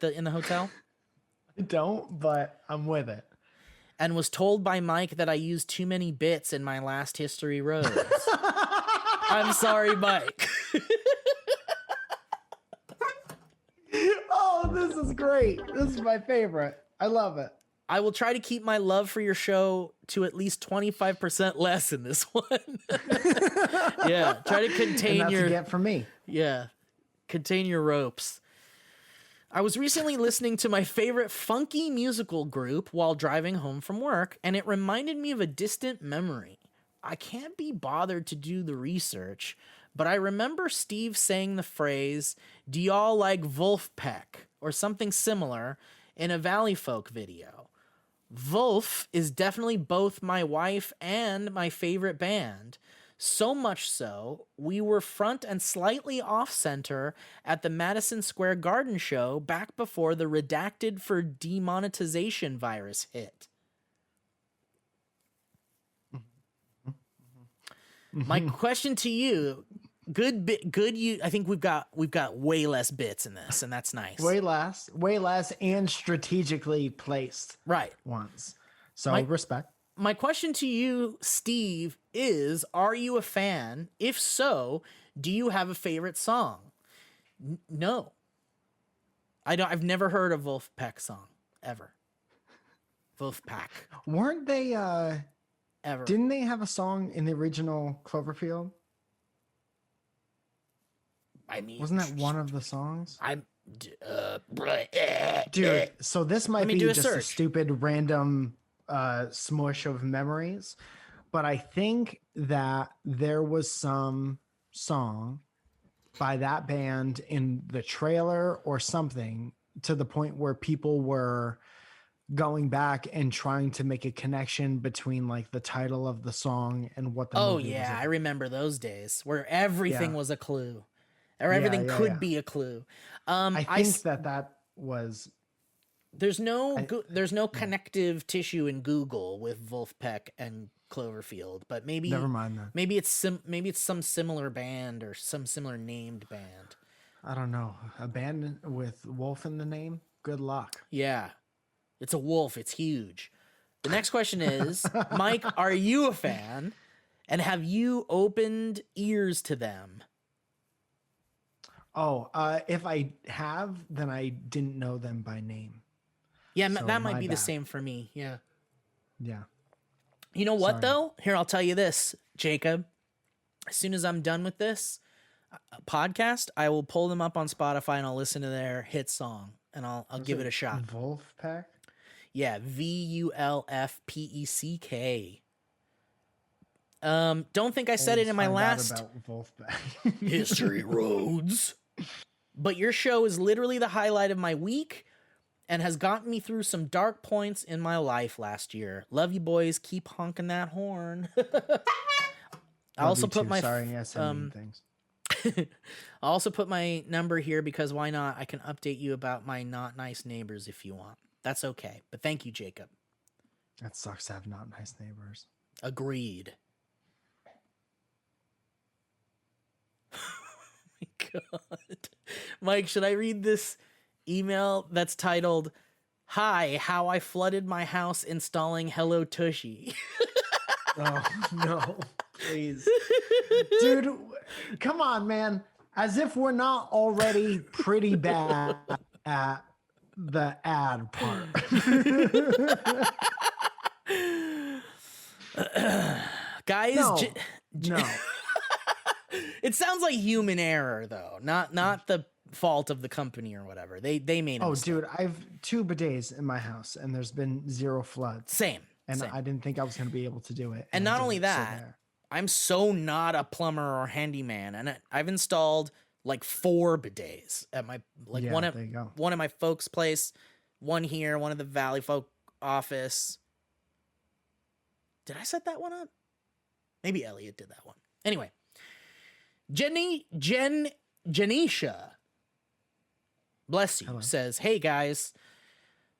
in the hotel? I don't, but I'm with it. And was told by Mike that I used too many bits in my last History Roads. I'm sorry, Mike. Oh, this is great. This is my favorite. I love it. I will try to keep my love for your show to at least 25% less in this one. Yeah, try to contain And that's your a get from me. contain your ropes. I was recently listening to my favorite funky musical group while driving home from work, and it reminded me of a distant memory. I can't be bothered to do the research, but I remember Steve saying the phrase, "Do y'all like Wolfpack?" or something similar in a Valleyfolk video. Wolf is definitely both my wife and my favorite band. So much so, we were front and slightly off-center at the Madison Square Garden show back before the redacted for demonetization virus hit. My question to you, I think we've got way less bits in this, and that's nice. Way less, and strategically placed Right. ones. So respect. My question to you, Steve, is: are you a fan? If so, do you have a favorite song? No, I don't. I've never heard a Wolfpack song ever. Wolfpack Weren't they? ever. Didn't they have a song in the original Cloverfield? I mean, Wasn't that one of the songs? Dude, So this might me be do a just a search. stupid random smush of memories, but I think that there was some song by that band in the trailer or something, to the point where people were going back and trying to make a connection between like the title of the song and what the movie was yeah, about. I remember those days where everything Yeah. was a clue, or everything yeah, could yeah. be a clue. I think that was There's no connective tissue in Google with Wolfpack and Cloverfield, but maybe never mind that. maybe it's some similar band or some similar named band. I don't know. A band with wolf in the name? Good luck. Yeah, it's a wolf. It's huge. The next question is, Mike, are you a fan, and have you opened ears to them? Oh, if I have, then I didn't know them by name. Yeah, So that might my be the bad. same for me. Yeah. Yeah. You know what, Sorry. though? Here, I'll tell you this, Jacob. As soon as I'm done with this podcast, I will pull them up on Spotify and I'll listen to their hit song and I'll give it a shot. Wolfpack? Yeah, Vulfpeck. Don't think I said it in my Find out last about Wolfpack. History Roads. But your show is literally the highlight of my week and has gotten me through some dark points in my life last year. Love you, boys. Keep honking that horn. I also Love you put too. my Sorry, yes, I mean things. I also put my number here because why not? I can update you about my not nice neighbors if you want. That's okay. But thank you, Jacob. That sucks to have not nice neighbors. Agreed. Oh my God. Mike, should I read this email that's titled, "Hi, how I flooded my house installing Hello Tushy"? Oh, no. Please. Dude, come on, man. As if we're not already pretty bad at the ad part. Guys, No. No. it sounds like human error though, not the fault of the company or whatever. They made a Oh, mistake. dude, I've 2 bidets in my house and there's been 0 floods. Same. And same. I didn't think I was going to be able to do it. And I not did only it, so that, there. I'm so not a plumber or handyman, and I've installed like 4 bidets at my Yeah, one at there you go. one at my folks' place, one here, one at the Valleyfolk office. Did I set that one up? Maybe Elliot did that one. Anyway, Janisha, bless you, Hello. says, "Hey guys,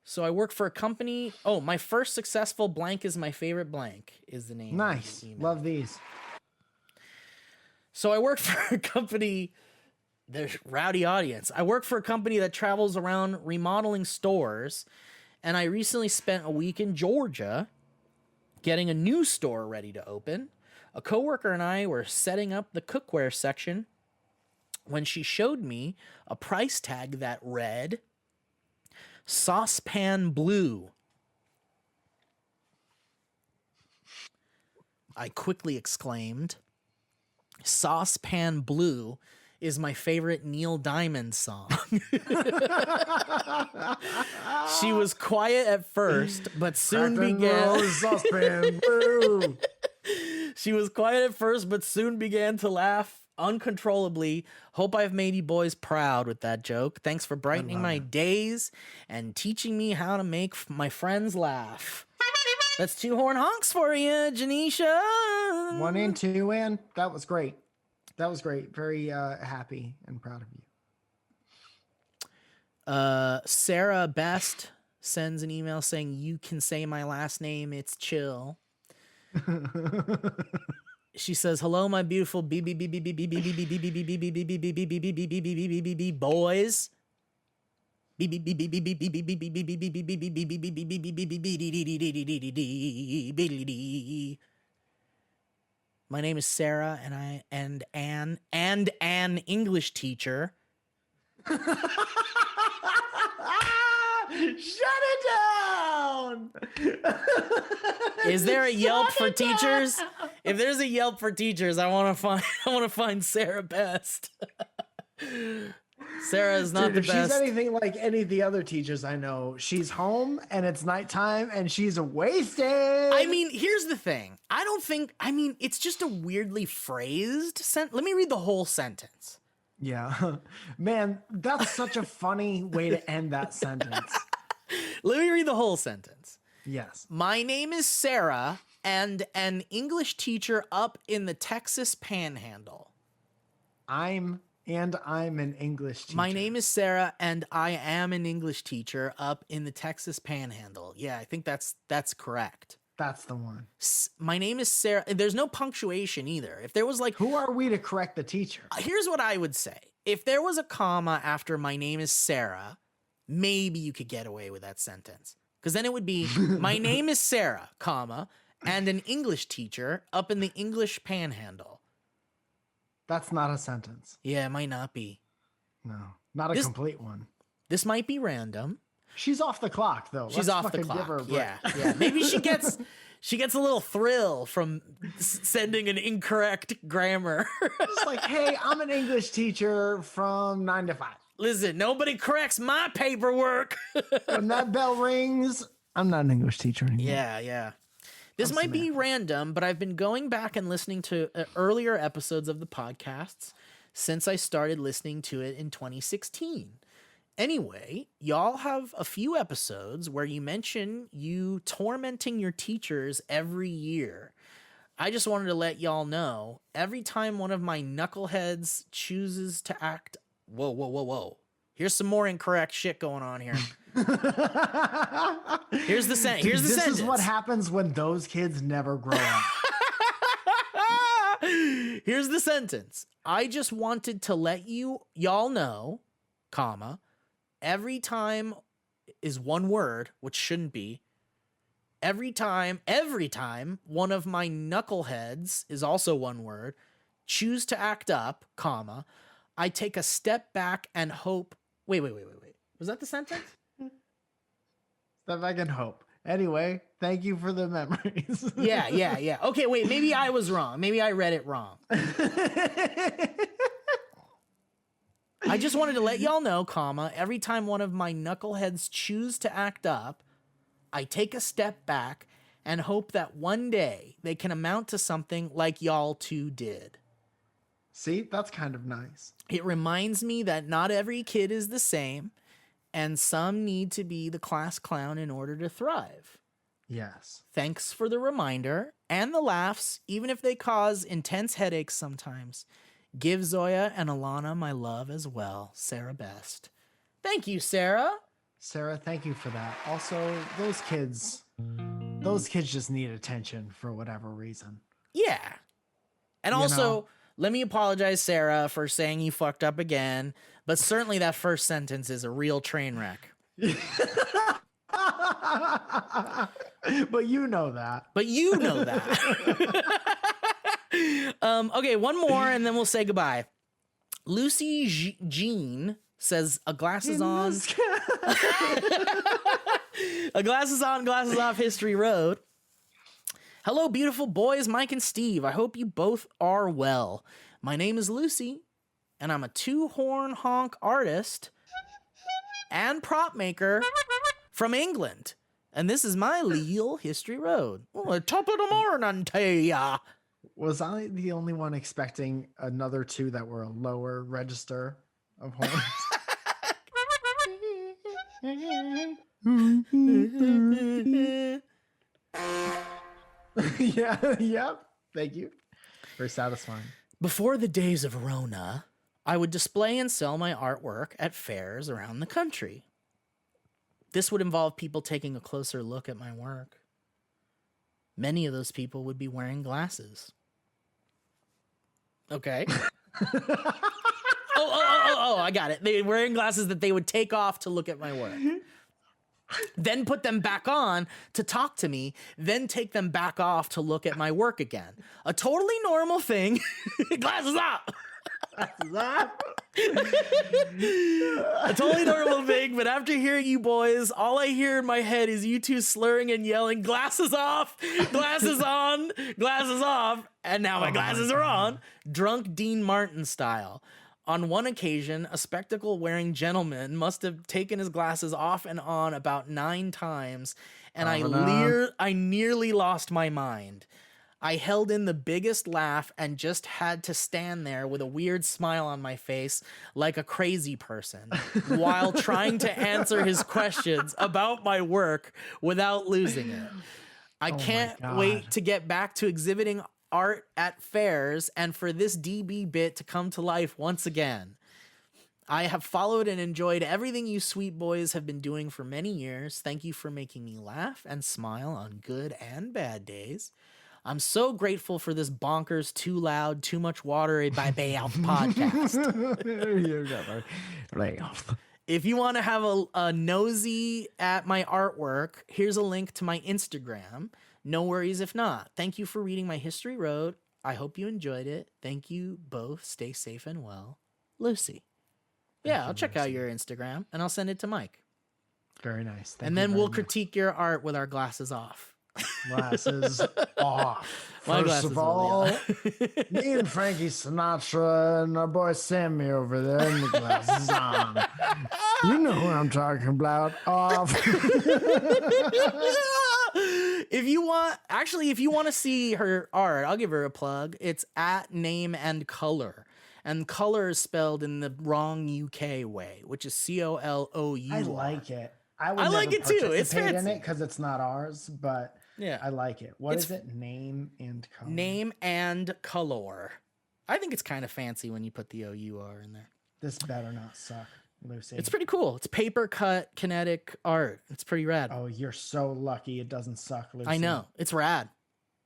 so I work for a company. Oh, my first successful blank is my favorite blank is the name. of Nice. the email. Love these. So I work for a company, there's rowdy audience. I work for a company that travels around remodeling stores, and I recently spent a week in Georgia getting a new store ready to open. A coworker and I were setting up the cookware section when she showed me a price tag that read Saucepan Blue. I quickly exclaimed, Saucepan Blue is my favorite Neil Diamond song. She was quiet at first, but soon began. Saucepan Blue. She was quiet at first, but soon began to laugh uncontrollably. Hope I've made you boys proud with that joke. Thanks for brightening my days and teaching me how to make my friends laugh. That's 2 horn honks for you, Janisha. 1 and 2 and that was great. That was great. Very happy and proud of you. Sarah Best sends an email saying, you can say my last name, it's chill. She says, hello, my beautiful boys. My name is Sarah, and I and an English teacher. Shut it down. Is there a Yelp for teachers? If there's a Yelp for teachers, I want to find Sarah Best. Sarah is not the if best. she's anything like any of the other teachers I know, she's home and it's nighttime and she's wasted. I mean, here's the thing. It's just a weirdly phrased sentence. Let me read the whole sentence. Yeah. Man, that's such a funny way to end that sentence. Let me read the whole sentence. Yes. My name is Sarah and an English teacher up in the Texas Panhandle. I'm an English teacher. My name is Sarah and I am an English teacher up in the Texas Panhandle. Yeah, I think that's correct. That's the one. My name is Sarah. There's no punctuation either. If there was like, who are we to correct the teacher? Here's what I would say. If there was a comma after my name is Sarah, maybe you could get away with that sentence. Because then it would be, my name is Sarah, comma, and an English teacher up in the English Panhandle. That's not a sentence. Yeah, it might not be. No, not a complete one. This might be random. She's off the clock, though. She's off the clock. Yeah. Maybe she gets a little thrill from sending an incorrect grammar. It's like, hey, I'm an English teacher from 9 to 5. Listen, nobody corrects my paperwork. When that bell rings, I'm not an English teacher anymore. Yeah. This might be random, but I've been going back and listening to earlier episodes of the podcasts since I started listening to it in 2016. Anyway, y'all have a few episodes where you mention you tormenting your teachers every year. I just wanted to let y'all know, every time one of my knuckleheads chooses to act... Whoa. Here's some more incorrect shit going on here. Here's the sentence. This is what happens when those kids never grow up. Here's the sentence. I just wanted to let y'all know, comma, every time is one word, which shouldn't be. Every time one of my knuckleheads is also one word, choose to act up, comma, I take a step back and hope. Wait. Was that the sentence? Step back and hope. Anyway, thank you for the memories. Yeah. Okay, wait, maybe I was wrong. Maybe I read it wrong. I just wanted to let y'all know, comma, every time one of my knuckleheads choose to act up, I take a step back and hope that one day they can amount to something like y'all two did. See, that's kind of nice. It reminds me that not every kid is the same, and some need to be the class clown in order to thrive. Yes. Thanks for the reminder and the laughs, even if they cause intense headaches sometimes. Give Zoya and Alana my love as well. Sarah Best. Thank you, Sarah. Sarah, thank you for that. Also, those kids just need attention for whatever reason. Yeah. And also, let me apologize, Sarah, for saying you fucked up again, but certainly that first sentence is a real train wreck. But you know that. Okay, one more and then we'll say goodbye. Lucy Jean says a glasses on, glasses off History Road. Hello, beautiful boys, Mike and Steve. I hope you both are well. My name is Lucy, and I'm a two-horn honk artist and prop maker from England. And this is my Leal History Road. Oh, top of the morning to ya. Was I the only one expecting another two that were a lower register of horns? Yep. Thank you. Very satisfying. Before the days of Rona, I would display and sell my artwork at fairs around the country. This would involve people taking a closer look at my work. Many of those people would be wearing glasses. Okay. I got it. They were wearing glasses that they would take off to look at my work. Then put them back on to talk to me, then take them back off to look at my work again. A totally normal thing. Glasses up! A totally normal thing, but after hearing you boys, all I hear in my head is you two slurring and yelling, glasses off, glasses on, glasses off, and now my glasses are on, drunk Dean Martin style. On one occasion, a spectacle-wearing gentleman must have taken his glasses off and on about 9 times, and I nearly lost my mind. I held in the biggest laugh and just had to stand there with a weird smile on my face like a crazy person while trying to answer his questions about my work without losing it. I can't wait to get back to exhibiting art at fairs and for this DB bit to come to life once again. I have followed and enjoyed everything you sweet boys have been doing for many years. Thank you for making me laugh and smile on good and bad days. I'm so grateful for this bonkers, too loud, too much water by Bayoff podcast. If you want to have a nosy at my artwork, here's a link to my Instagram. No worries if not. Thank you for reading my History Road. I hope you enjoyed it. Thank you both. Stay safe and well. Lucy. Yeah, I'll check out your Instagram and I'll send it to Mike. Very nice. And then we'll critique your art with our glasses off. Glasses off. My First of all, me and Frankie Sinatra and our boy Sammy over there, and the glasses on. You know who I'm talking about. Off. If you want to see her art, I'll give her a plug. It's at Name and Color. And color is spelled in the wrong UK way, which is COLOU. I like it. I like it too. It's fancy in it because it's not ours, but yeah, I like it. What is it? Name and Color. Name and Color. I think it's kind of fancy when you put the OUR in there. This better not suck, Lucy. It's pretty cool. It's paper cut kinetic art. It's pretty rad. Oh, you're so lucky it doesn't suck, Lucy. I know. It's rad.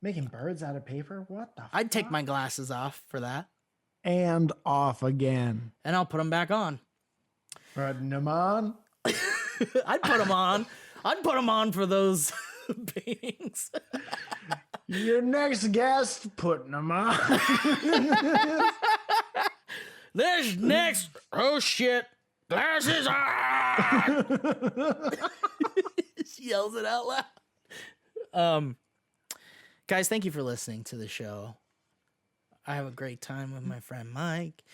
Making birds out of paper? What the I'd take my glasses off for that. And off again. And I'll put them back on. Putting them on? I'd put them on. I'd put them on for those paintings. Your next guest, putting them on. This next, oh shit, glasses on. She yells it out loud. Guys, thank you for listening to the show. I have a great time with my friend Mike.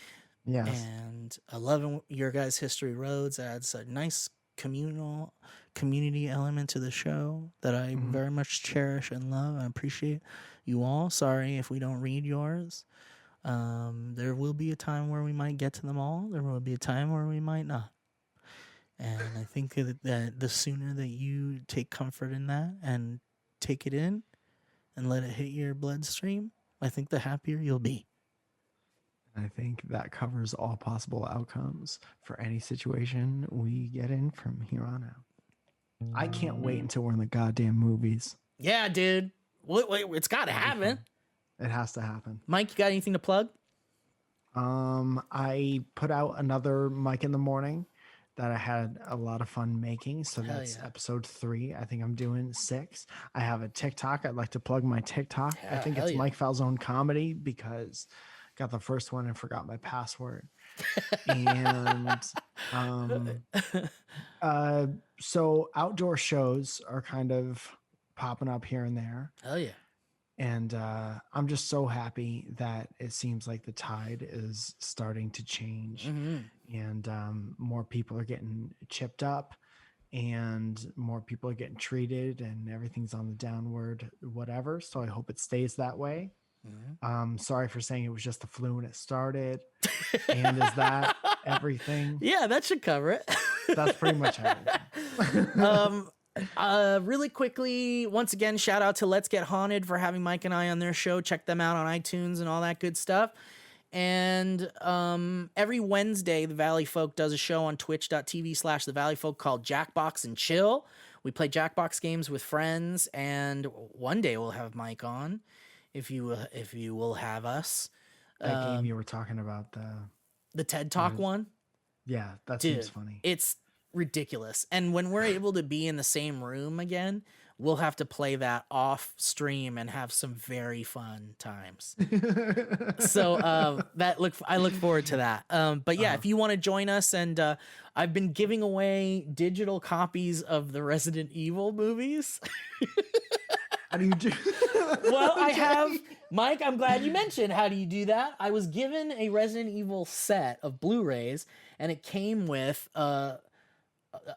Yes. And I love your guys' History Roads. Adds a nice community element to the show that I very much cherish and love. I appreciate you all. Sorry if we don't read yours. There will be a time where we might get to them all. There will be a time where we might not. And I think that the sooner that you take comfort in that and take it in and let it hit your bloodstream, I think the happier you'll be. I think that covers all possible outcomes for any situation we get in from here on out. I can't wait until we're in the goddamn movies. Yeah, dude. Wait, it's got to happen. It has to happen. Mike, you got anything to plug? I put out another Mike in the Morning that I had a lot of fun making. So that's episode 3. I think I'm doing 6. I have a TikTok. I'd like to plug my TikTok. I think it's Mike Falzone Comedy because I got the first one and forgot my password. And so outdoor shows are kind of popping up here and there. Hell yeah. And I'm just so happy that it seems like the tide is starting to change, and more people are getting chipped up, and more people are getting treated, and everything's on the downward whatever. So I hope it stays that way. Sorry for saying it was just the flu when it started. And is that everything? Yeah, that should cover it. That's pretty much everything. Really quickly, once again, shout out to Let's Get Haunted for having Mike and I on their show. Check them out on iTunes and all that good stuff. And every Wednesday, the Valleyfolk does a show on twitch.tv/the Valleyfolk called Jackbox and Chill. We play Jackbox games with friends, and one day we'll have Mike on if you will have us. That game you were talking about, The TED Talk one. yeah, that Dude, seems funny. It's ridiculous. And when we're able to be in the same room again, we'll have to play that off stream and have some very fun times. So I look forward to that. But yeah, if you want to join us, and I've been giving away digital copies of the Resident Evil movies. How do you do? Well, I have, Mike, I'm glad you mentioned how do you do that. I was given a Resident Evil set of Blu-rays, and it came with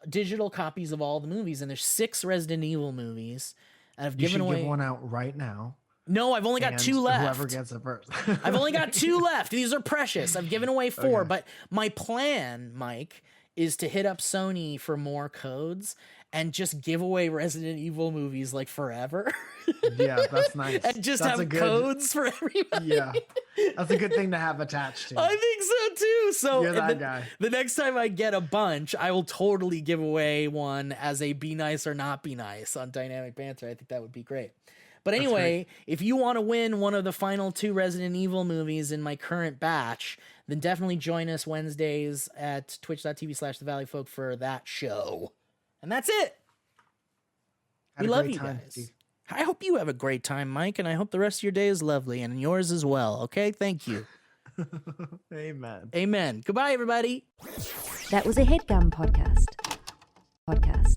digital copies of all the movies, and there's 6 Resident Evil movies, and I've You given should away give one out right now. No, I've only got and 2 left. Whoever gets it first. I've only got 2 left. These are precious. I've given away 4, Okay. but my plan, Mike, is to hit up Sony for more codes and just give away Resident Evil movies like forever. Yeah, that's nice. And just That's have codes for everybody. Yeah, that's a good thing to have attached to. I think so too. So You're that guy. The next time I get a bunch, I will totally give away one as a be nice or not be nice on Dynamic Banter. I think that would be great. But anyway, if you want to win one of the final 2 Resident Evil movies in my current batch, then definitely join us Wednesdays at twitch.tv/the Valleyfolk for that show. And that's it. Had We a love great you time, guys. Steve. I hope you have a great time, Mike, and I hope the rest of your day is lovely, and yours as well. Okay? Thank you. Amen. Amen. Goodbye, everybody. That was a headgum podcast. Podcast.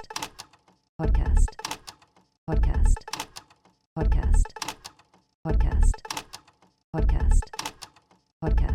Podcast. Podcast. Podcast. Podcast. Podcast. Podcast.